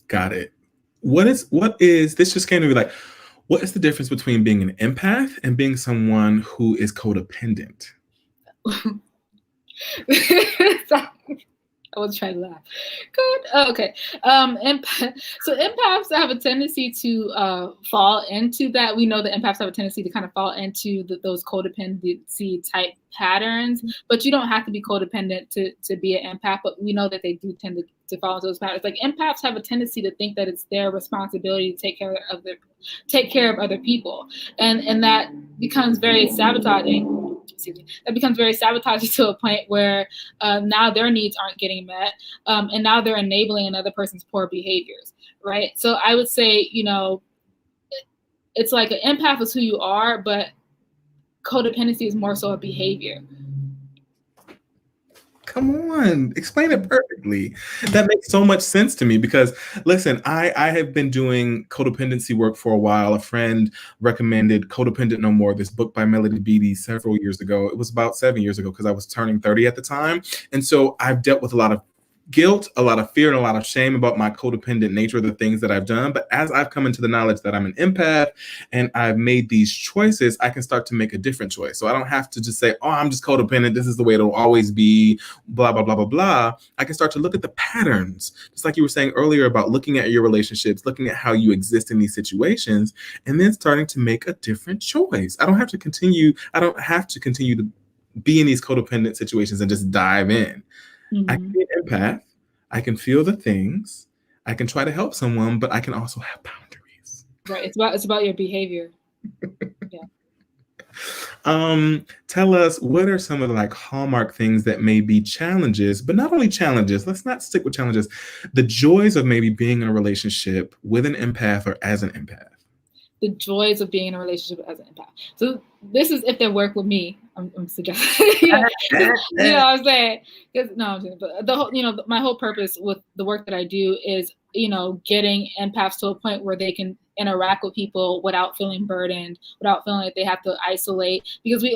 Got it. What is this just came to me like, What is the difference between being an empath and being someone who is codependent? I was trying to laugh. Good. Oh, okay. So empaths have a tendency to fall into that. We know that empaths have a tendency to kind of fall into those codependency type patterns, but you don't have to be codependent to be an empath, but we know that they do tend to fall into those patterns. Like empaths have a tendency to think that it's their responsibility to take care of other people. And that becomes very sabotaging. Excuse me, that becomes very sabotaging to a point where now their needs aren't getting met, and now they're enabling another person's poor behaviors, right? So I would say, it's like an empath is who you are, but codependency is more so a behavior. Come on, explain it perfectly. That makes so much sense to me because, listen, I have been doing codependency work for a while. A friend recommended Codependent No More, this book by Melody Beattie several years ago. It was about 7 years ago because I was turning 30 at the time. And so I've dealt with a lot of guilt, a lot of fear, and a lot of shame about my codependent nature, the things that I've done. But as I've come into the knowledge that I'm an empath and I've made these choices, I can start to make a different choice. So I don't have to just say, oh, I'm just codependent. This is the way it'll always be, blah, blah, blah, blah, blah. I can start to look at the patterns, just like you were saying earlier about looking at your relationships, looking at how you exist in these situations, and then starting to make a different choice. I don't have to continue to be in these codependent situations and just dive in. Mm-hmm. I can be an empath. I can feel the things. I can try to help someone, but I can also have boundaries. Right. It's about your behavior. Yeah. Tell us, what are some of the like hallmark things that may be challenges, but not only challenges, let's not stick with challenges, the joys of maybe being in a relationship with an empath or as an empath. The joys of being in a relationship as an empath. So this is if they work with me. I'm suggesting. I'm saying. But the whole, my whole purpose with the work that I do is, getting empaths to a point where they can interact with people without feeling burdened, without feeling like they have to isolate, because we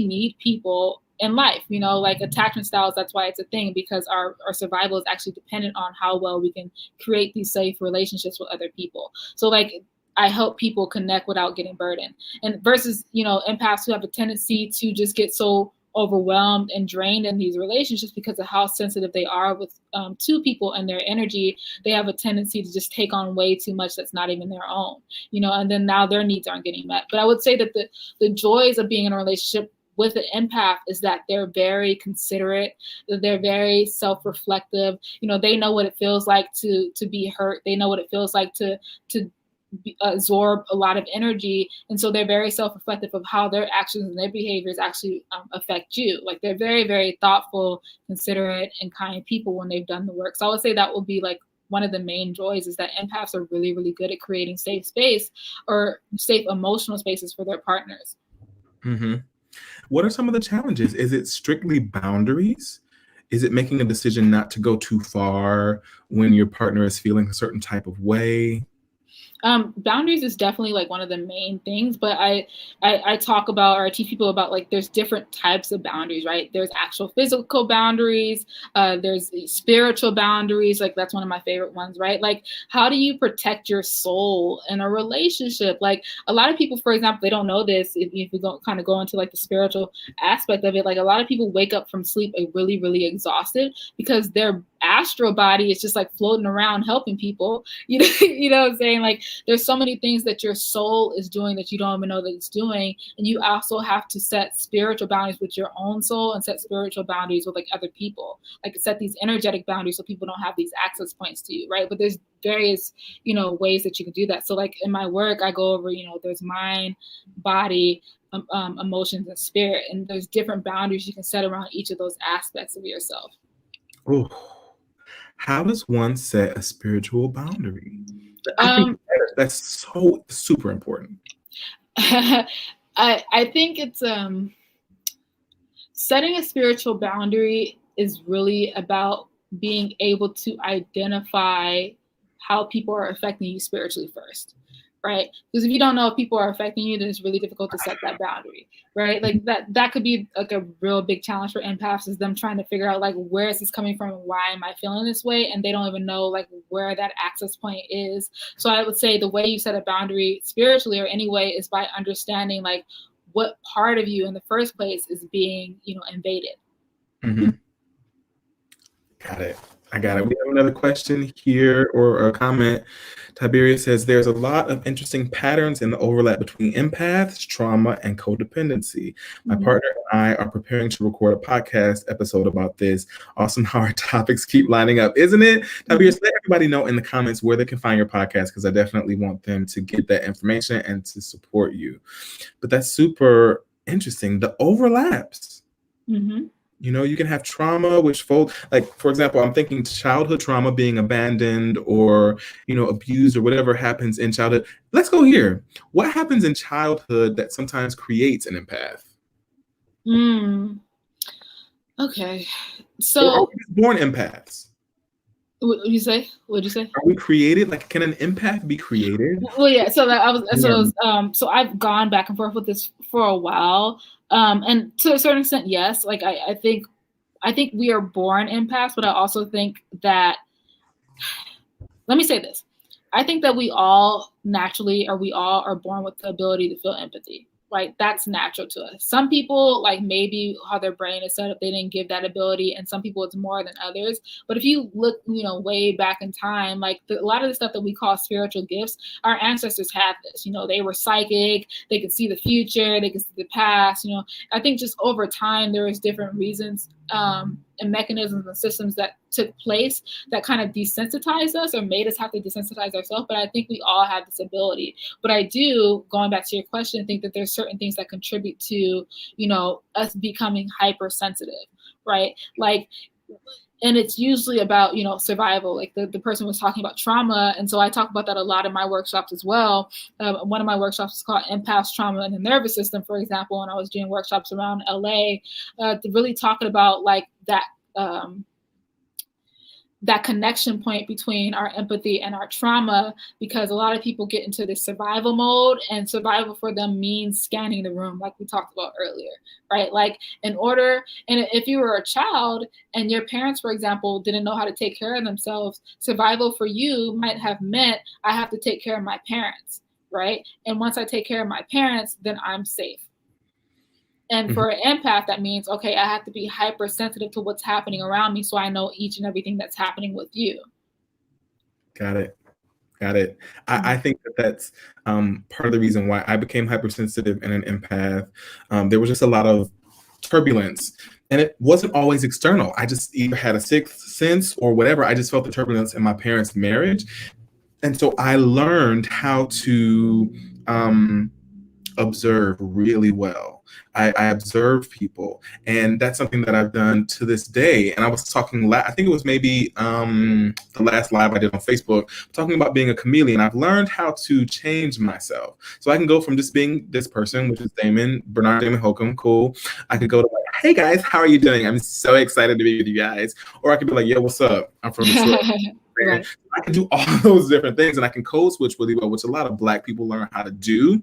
need people in life, like attachment styles. That's why it's a thing, because our survival is actually dependent on how well we can create these safe relationships with other people. So like, I help people connect without getting burdened, and versus, empaths who have a tendency to just get so overwhelmed and drained in these relationships because of how sensitive they are with to people and their energy. They have a tendency to just take on way too much that's not even their own, and then now their needs aren't getting met. But I would say that the joys of being in a relationship with an empath is that they're very considerate, that they're very self-reflective. They know what it feels like to be hurt. They know what it feels like to absorb a lot of energy, and so they're very self-reflective of how their actions and their behaviors actually affect you. Like, they're very, very thoughtful, considerate, and kind people when they've done the work. So I would say that will be like one of the main joys, is that empaths are really, really good at creating safe space or safe emotional spaces for their partners. Mm-hmm. What are some of the challenges? Is it strictly boundaries? Is it making a decision not to go too far when your partner is feeling a certain type of way? Boundaries is definitely like one of the main things, but I talk about, or I teach people about, like, there's different types of boundaries, right? There's actual physical boundaries. There's spiritual boundaries. Like, that's one of my favorite ones, right? Like, how do you protect your soul in a relationship? Like, a lot of people, for example, they don't know this. If we don't kind of go into like the spiritual aspect of it, like, a lot of people wake up from sleep really, really exhausted because their astral body is just like floating around helping people. You know what I'm saying? Like, there's so many things that your soul is doing that you don't even know that it's doing. And you also have to set spiritual boundaries with your own soul and set spiritual boundaries with like other people, like set these energetic boundaries so people don't have these access points to you, right? But there's various, ways that you can do that. So like in my work, I go over, there's mind, body, emotions, and spirit. And there's different boundaries you can set around each of those aspects of yourself. Oh, how does one set a spiritual boundary? That's so super important. I think it's setting a spiritual boundary is really about being able to identify how people are affecting you spiritually first. right? Because if you don't know if people are affecting you, then it's really difficult to set that boundary, right? Like that could be like a real big challenge for empaths, is them trying to figure out like, where is this coming from and why am I feeling this way? And they don't even know like where that access point is. So I would say the way you set a boundary spiritually or anyway is by understanding like what part of you in the first place is being, invaded. Mm-hmm. Got it. I got it. We have another question here, or a comment. Tiberius says, there's a lot of interesting patterns in the overlap between empaths, trauma, and codependency. My partner and I are preparing to record a podcast episode about this. Awesome how our topics keep lining up, isn't it? Tiberius, let everybody know in the comments where they can find your podcast, because I definitely want them to get that information and to support you. But that's super interesting. The overlaps. Mm-hmm. You can have trauma which fold, like, for example, I'm thinking childhood trauma, being abandoned or, abused or whatever happens in childhood. Let's go here. What happens in childhood that sometimes creates an empath? Okay. So are we born empaths? What'd you say? Are we created? Like, can an empath be created? Well, yeah. So so I've gone back and forth with this for a while. And to a certain extent, yes. Like I think we are born empaths, but I also think that, let me say this. I think that we all are born with the ability to feel empathy. Right? That's natural to us. Some people, like, maybe how their brain is set up, they didn't give that ability, and some people it's more than others. But if you look, way back in time, like a lot of the stuff that we call spiritual gifts, our ancestors had this. They were psychic, they could see the future, they could see the past. I think just over time there was different reasons and mechanisms and systems that took place that kind of desensitized us or made us have to desensitize ourselves. But I think we all have this ability. But I do, going back to your question, think that there's certain things that contribute to, us becoming hypersensitive, right? Like, and it's usually about, survival. Like the person was talking about trauma. And so I talk about that a lot in my workshops as well. One of my workshops is called Empaths, Trauma, and the Nervous System, for example. And I was doing workshops around LA, really talking about like that connection point between our empathy and our trauma, because a lot of people get into this survival mode, and survival for them means scanning the room, like we talked about earlier, right? Like and if you were a child and your parents, for example, didn't know how to take care of themselves, survival for you might have meant I have to take care of my parents, right? And once I take care of my parents, then I'm safe. And for an empath, that means, okay, I have to be hypersensitive to what's happening around me so I know each and everything that's happening with you. Got it. I think that's part of the reason why I became hypersensitive and an empath. There was just a lot of turbulence, and it wasn't always external. I just either had a sixth sense or whatever. I just felt the turbulence in my parents' marriage. And so I learned how to observe really well. I observe people, and that's something that I've done to this day. And I was talking, I think it was maybe the last live I did on Facebook, talking about being a chameleon. I've learned how to change myself. So I can go from just being this person, which is Bernard Damon Holcomb, cool. I could go to like, hey guys, how are you doing? I'm so excited to be with you guys. Or I could be like, yo, what's up? I'm from the right. I can do all those different things, and I can code switch really well, which a lot of Black people learn how to do.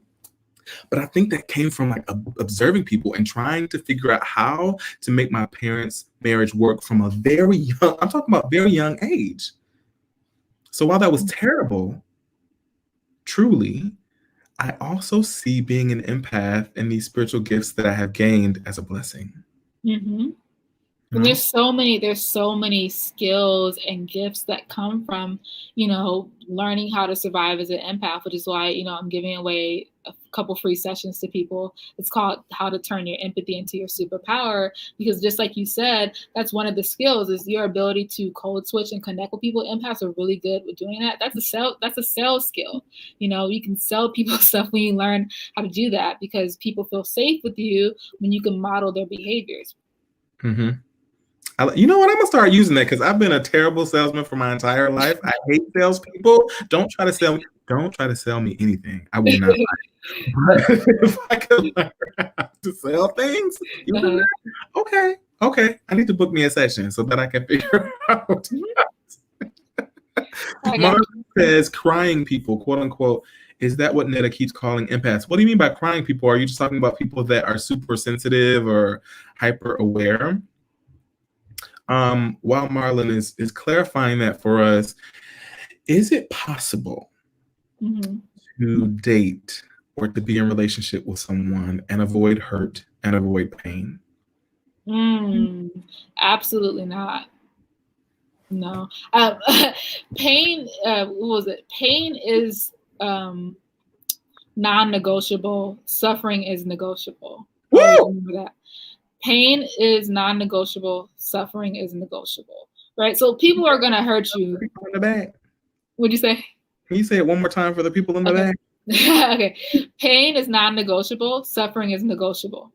But I think that came from like observing people and trying to figure out how to make my parents' marriage work from a very young, I'm talking about very young age. So while that was terrible, truly, I also see being an empath and these spiritual gifts that I have gained as a blessing. Mm-hmm. And there's so many skills and gifts that come from, learning how to survive as an empath, which is why, I'm giving away a couple free sessions to people. It's called How to Turn Your Empathy into Your Superpower, because just like you said, that's one of the skills, is your ability to code switch and connect with people. Empaths are really good with doing that. That's a sales skill. You can sell people stuff when you learn how to do that, because people feel safe with you when you can model their behaviors. Mm-hmm. You know what? I'm gonna start using that, because I've been a terrible salesman for my entire life. I hate salespeople. Don't try to sell me anything. I will not. But if I could learn how to sell things, okay. I need to book me a session so that I can figure out. Mark says, crying people, quote unquote, Is that what Neda keeps calling empaths? What do you mean by crying people? Are you just talking about people that are super sensitive or hyper aware? While Marlon is clarifying that for us, is it possible to date or to be in a relationship with someone and avoid hurt and avoid pain? Absolutely not. No. Pain, what was it? Pain is non-negotiable. Suffering is negotiable. Always remember that. Pain is non-negotiable. Suffering is negotiable. Right? So people are going to hurt you. In the back. What'd you say? Can you say it one more time for the people in the back? Okay. Pain is non-negotiable. Suffering is negotiable.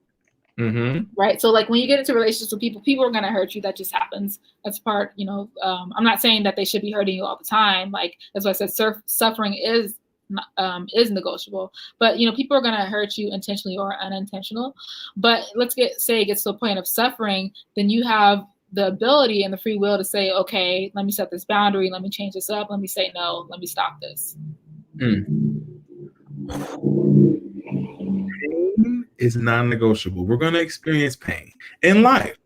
Right. So like when you get into relationships with people are going to hurt you. That just happens. That's part, I'm not saying that they should be hurting you all the time. Like, that's why I said suffering is negotiable, but people are going to hurt you intentionally or unintentional. But say it gets to a point of suffering, then you have the ability and the free will to say, okay, let me set this boundary. Let me change this up. Let me say no. Let me stop this. Pain is non-negotiable. We're going to experience pain in life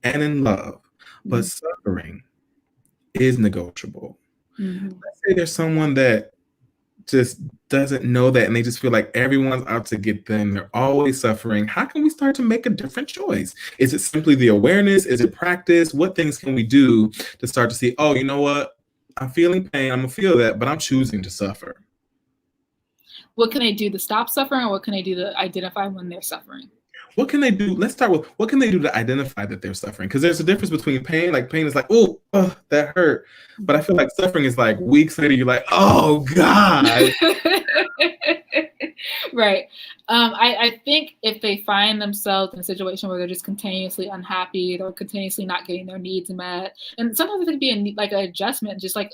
and in love, but suffering is negotiable. Let's say there's someone that just doesn't know that and they just feel like everyone's out to get them. They're always suffering. How can we start to make a different choice? Is it simply the awareness? Is it practice? What things can we do to start to see, oh, you know what? I'm feeling pain. I'm going to feel that, but I'm choosing to suffer. What can they do to stop suffering, or what can they do to identify when they're suffering? What can they do? Let's start with what can they do to identify that they're suffering? Because there's a difference between pain. Like pain is like, oh, that hurt. But I feel like suffering is like weeks later, you're like, oh, God. Right. I think if they find themselves in a situation where they're just continuously unhappy, they're continuously not getting their needs met, and sometimes it could be like an adjustment, just like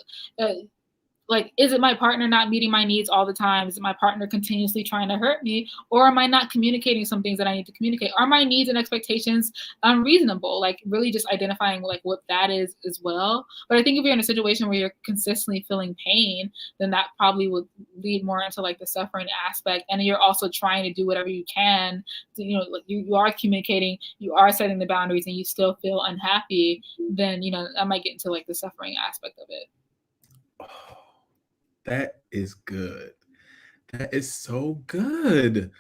is it my partner not meeting my needs all the time? Is it my partner continuously trying to hurt me? Or am I not communicating some things that I need to communicate? Are my needs and expectations unreasonable? Like really just identifying like what that is as well. But I think if you're in a situation where you're consistently feeling pain, then that probably would lead more into like the suffering aspect. And you're also trying to do whatever you can to, you are communicating, you are setting the boundaries, and you still feel unhappy, then, I might get into like the suffering aspect of it. That is good. That is so good.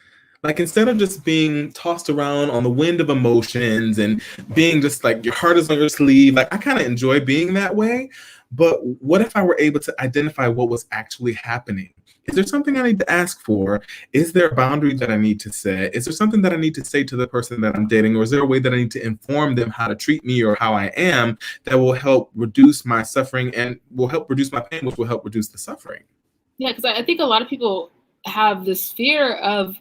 Like instead of just being tossed around on the wind of emotions and being just like your heart is on your sleeve, like I kind of enjoy being that way. But what if I were able to identify what was actually happening? Is there something I need to ask for? Is there a boundary that I need to set? Is there something that I need to say to the person that I'm dating? Or is there a way that I need to inform them how to treat me or how I am that will help reduce my suffering and will help reduce my pain, which will help reduce the suffering? Yeah, because I think a lot of people have this fear of,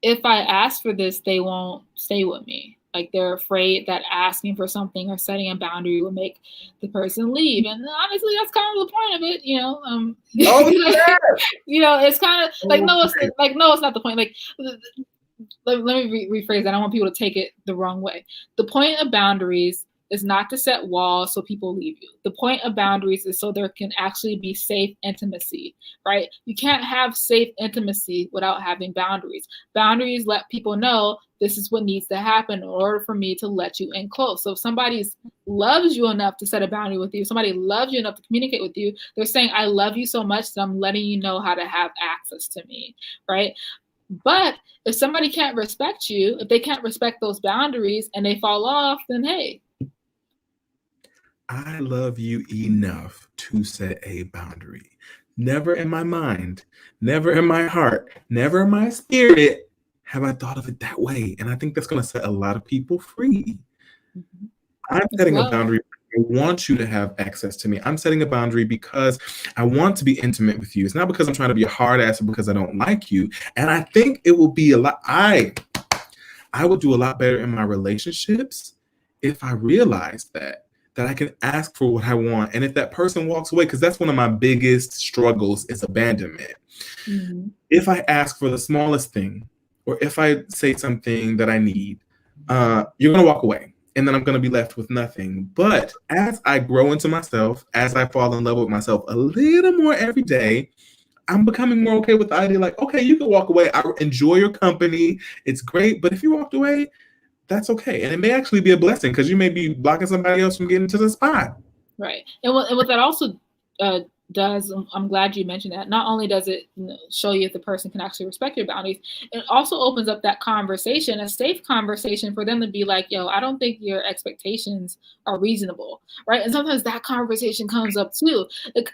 if I ask for this, they won't stay with me. Like they're afraid that asking for something or setting a boundary will make the person leave. And honestly, that's kind of the point of it, it's kind of like, no, it's not the point. Like, let me rephrase that. I don't want people to take it the wrong way. The point of boundaries is not to set walls so people leave you. The point of boundaries is so there can actually be safe intimacy, right? You can't have safe intimacy without having boundaries. Boundaries let people know this is what needs to happen in order for me to let you in close. So if somebody loves you enough to set a boundary with you, somebody loves you enough to communicate with you, they're saying, I love you so much that I'm letting you know how to have access to me, right? But if somebody can't respect you, if they can't respect those boundaries and they fall off, then hey, I love you enough to set a boundary. Never in my mind, never in my heart, never in my spirit have I thought of it that way. And I think that's going to set a lot of people free. I'm setting a boundary. I want you to have access to me. I'm setting a boundary because I want to be intimate with you. It's not because I'm trying to be a hard ass or because I don't like you. And I think it will be a lot. I would do a lot better in my relationships if I realized that I can ask for what I want. And if that person walks away, because that's one of my biggest struggles is abandonment. If I ask for the smallest thing, or if I say something that I need, you're going to walk away. And then I'm going to be left with nothing. But as I grow into myself, as I fall in love with myself a little more every day, I'm becoming more okay with the idea, like, okay, you can walk away. I enjoy your company. It's great. But if you walked away, that's okay. And it may actually be a blessing because you may be blocking somebody else from getting to the spot. Right. And what that also does, I'm glad you mentioned that. Not only does it show you if the person can actually respect your boundaries, it also opens up that conversation, a safe conversation for them to be like, yo, I don't think your expectations are reasonable. Right. And sometimes that conversation comes up too.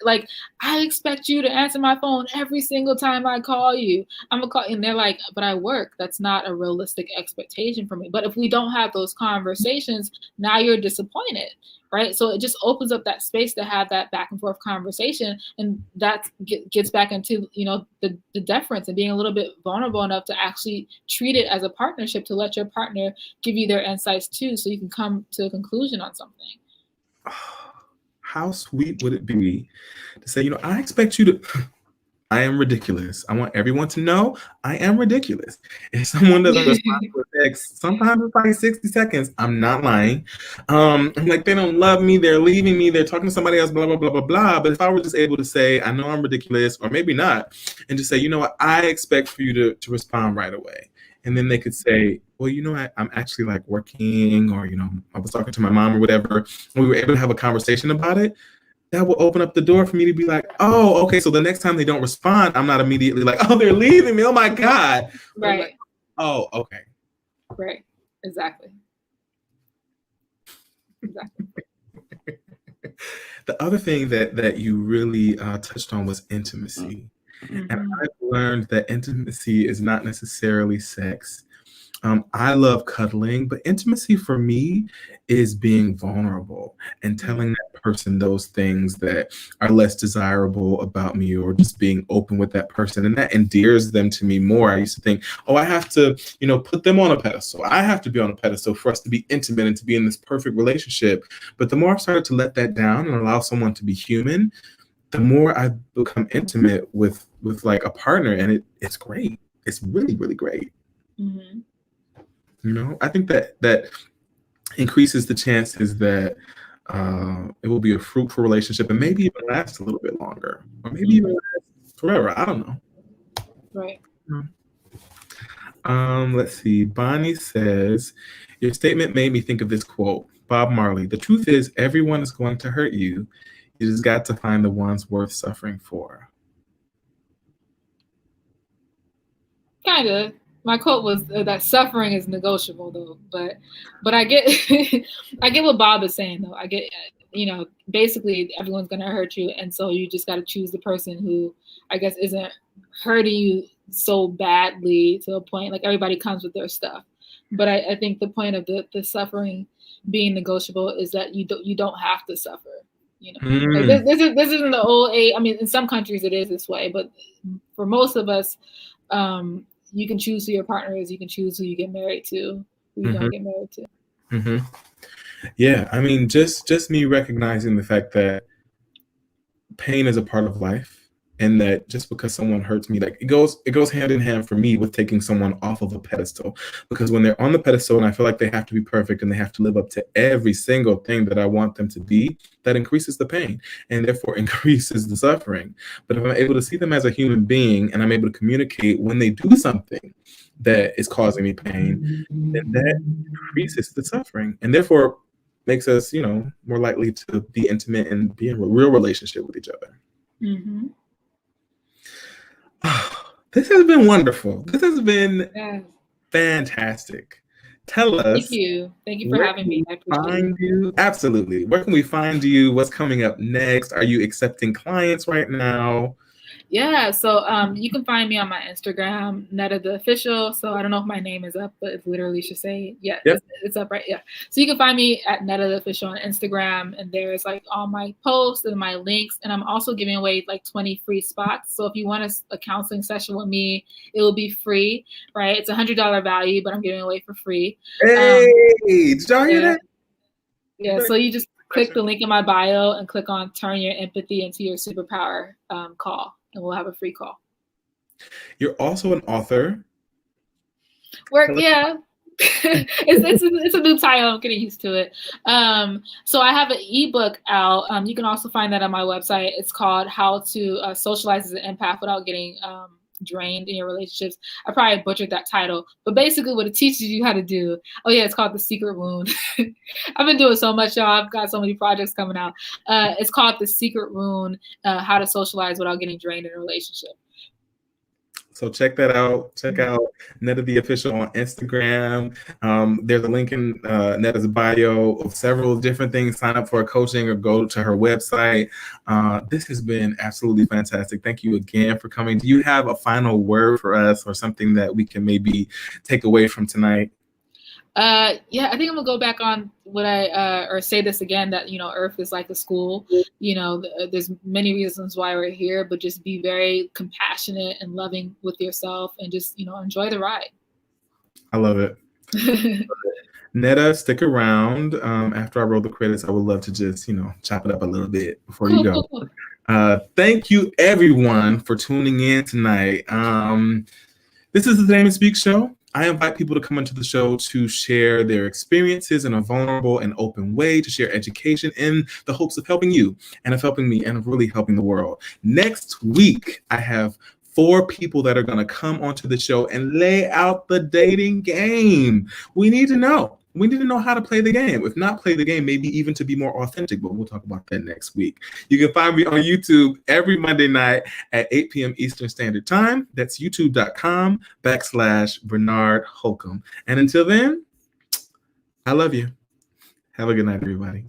Like, I expect you to answer my phone every single time I call you. I'm gonna call, and they're like, but I work. That's not a realistic expectation for me. But if we don't have those conversations, now you're disappointed. Right. So it just opens up that space to have that back and forth conversation. And that gets back into, the deference and being a little bit vulnerable enough to actually treat it as a partnership, to let your partner give you their insights too, so you can come to a conclusion on something. How sweet would it be to say, I expect you to, I am ridiculous. I want everyone to know I am ridiculous. If someone doesn't respond to a text, sometimes it's like 60 seconds. I'm not lying. I'm like, they don't love me. They're leaving me. They're talking to somebody else, blah, blah, blah, blah, blah. But if I were just able to say, I know I'm ridiculous, or maybe not, and just say, you know what, I expect for you to respond right away. And then they could say, well, I'm actually like working, or, I was talking to my mom or whatever. And we were able to have a conversation about it. That will open up the door for me to be like, oh, okay, so the next time they don't respond, I'm not immediately like, oh, they're leaving me. Oh my God. Right. Like, oh, okay. Right. Exactly. The other thing that you really touched on was intimacy. Mm-hmm. And I've learned that intimacy is not necessarily sex. I love cuddling, but intimacy for me is being vulnerable and telling that person those things that are less desirable about me, or just being open with that person. And that endears them to me more. I used to think, oh, I have to, put them on a pedestal. I have to be on a pedestal for us to be intimate and to be in this perfect relationship. But the more I started to let that down and allow someone to be human, the more I become intimate with like a partner. And it's great. It's really, really great. Mm-hmm. I think that increases the chances that it will be a fruitful relationship, and maybe even last a little bit longer, or maybe even last forever. I don't know. Right. Let's see. Bonnie says, your statement made me think of this quote. Bob Marley, the truth is everyone is going to hurt you. You just got to find the ones worth suffering for. Kind of. My quote was that suffering is negotiable, though. But I get I get what Bob is saying, though. I get, basically everyone's gonna hurt you, and so you just got to choose the person who, I guess, isn't hurting you so badly to a point. Like, everybody comes with their stuff, but I think the point of the suffering being negotiable is that you don't have to suffer. Like this isn't the old age. I mean, in some countries it is this way, but for most of us, you can choose who your partner is. You can choose who you get married to, who you don't get married to. Mm-hmm. Yeah, I mean, just me recognizing the fact that pain is a part of life, and that just because someone hurts me, like it goes hand in hand for me with taking someone off of a pedestal. Because when they're on the pedestal and I feel like they have to be perfect and they have to live up to every single thing that I want them to be, that increases the pain and therefore increases the suffering. But if I'm able to see them as a human being and I'm able to communicate when they do something that is causing me pain, then that increases the suffering and therefore makes us, more likely to be intimate and be in a real relationship with each other. Mm-hmm. This has been wonderful. This has been fantastic. Tell us. Thank you for having me. I appreciate it. Absolutely. Where can we find you? What's coming up next? Are you accepting clients right now? Yeah, so you can find me on my Instagram, Neda the Official. So I don't know if my name is up, but it literally should say, yep. It's up, right? Yeah. So you can find me at Neda the Official on Instagram, and there's like all my posts and my links. And I'm also giving away like 20 free spots. So if you want a counseling session with me, it will be free, right? It's $100 value, but I'm giving away for free. Hey, did y'all hear that? Yeah, so you just click the link in my bio and click on Turn Your Empathy into Your Superpower call. And we'll have a free call. You're also an author. Yeah. It's a new title. I'm getting used to it. So I have an ebook out. You can also find that on my website. It's called How to Socialize as an Empath Without Getting Drained in Your Relationships. I probably butchered that title, but basically what it teaches you how to do. Oh yeah, it's called The Secret Wound. I've been doing so much, y'all. I've got so many projects coming out. It's called The Secret Wound: How to Socialize Without Getting Drained in a Relationship. So check that out. Check out Neda the Official on Instagram. There's a link in Neda's bio of several different things. Sign up for a coaching or go to her website. This has been absolutely fantastic. Thank you again for coming. Do you have a final word for us or something that we can maybe take away from tonight? Yeah, I think I'm gonna go back on what or say this again, that, Earth is like a school. There's many reasons why we're here, but just be very compassionate and loving with yourself and just, enjoy the ride. I love it. Neda, stick around. After I roll the credits, I would love to just, chop it up a little bit before you go. Thank you, everyone, for tuning in tonight. This is the Damon Speaks Show. I invite people to come into the show to share their experiences in a vulnerable and open way, to share education in the hopes of helping you and of helping me and of really helping the world. Next week, I have 4 people that are going to come onto the show and lay out the dating game. We need to know. We need to know how to play the game. If not play the game, maybe even to be more authentic, but we'll talk about that next week. You can find me on YouTube every Monday night at 8 p.m. Eastern Standard Time. That's youtube.com/Bernard Holcomb. And until then, I love you. Have a good night, everybody.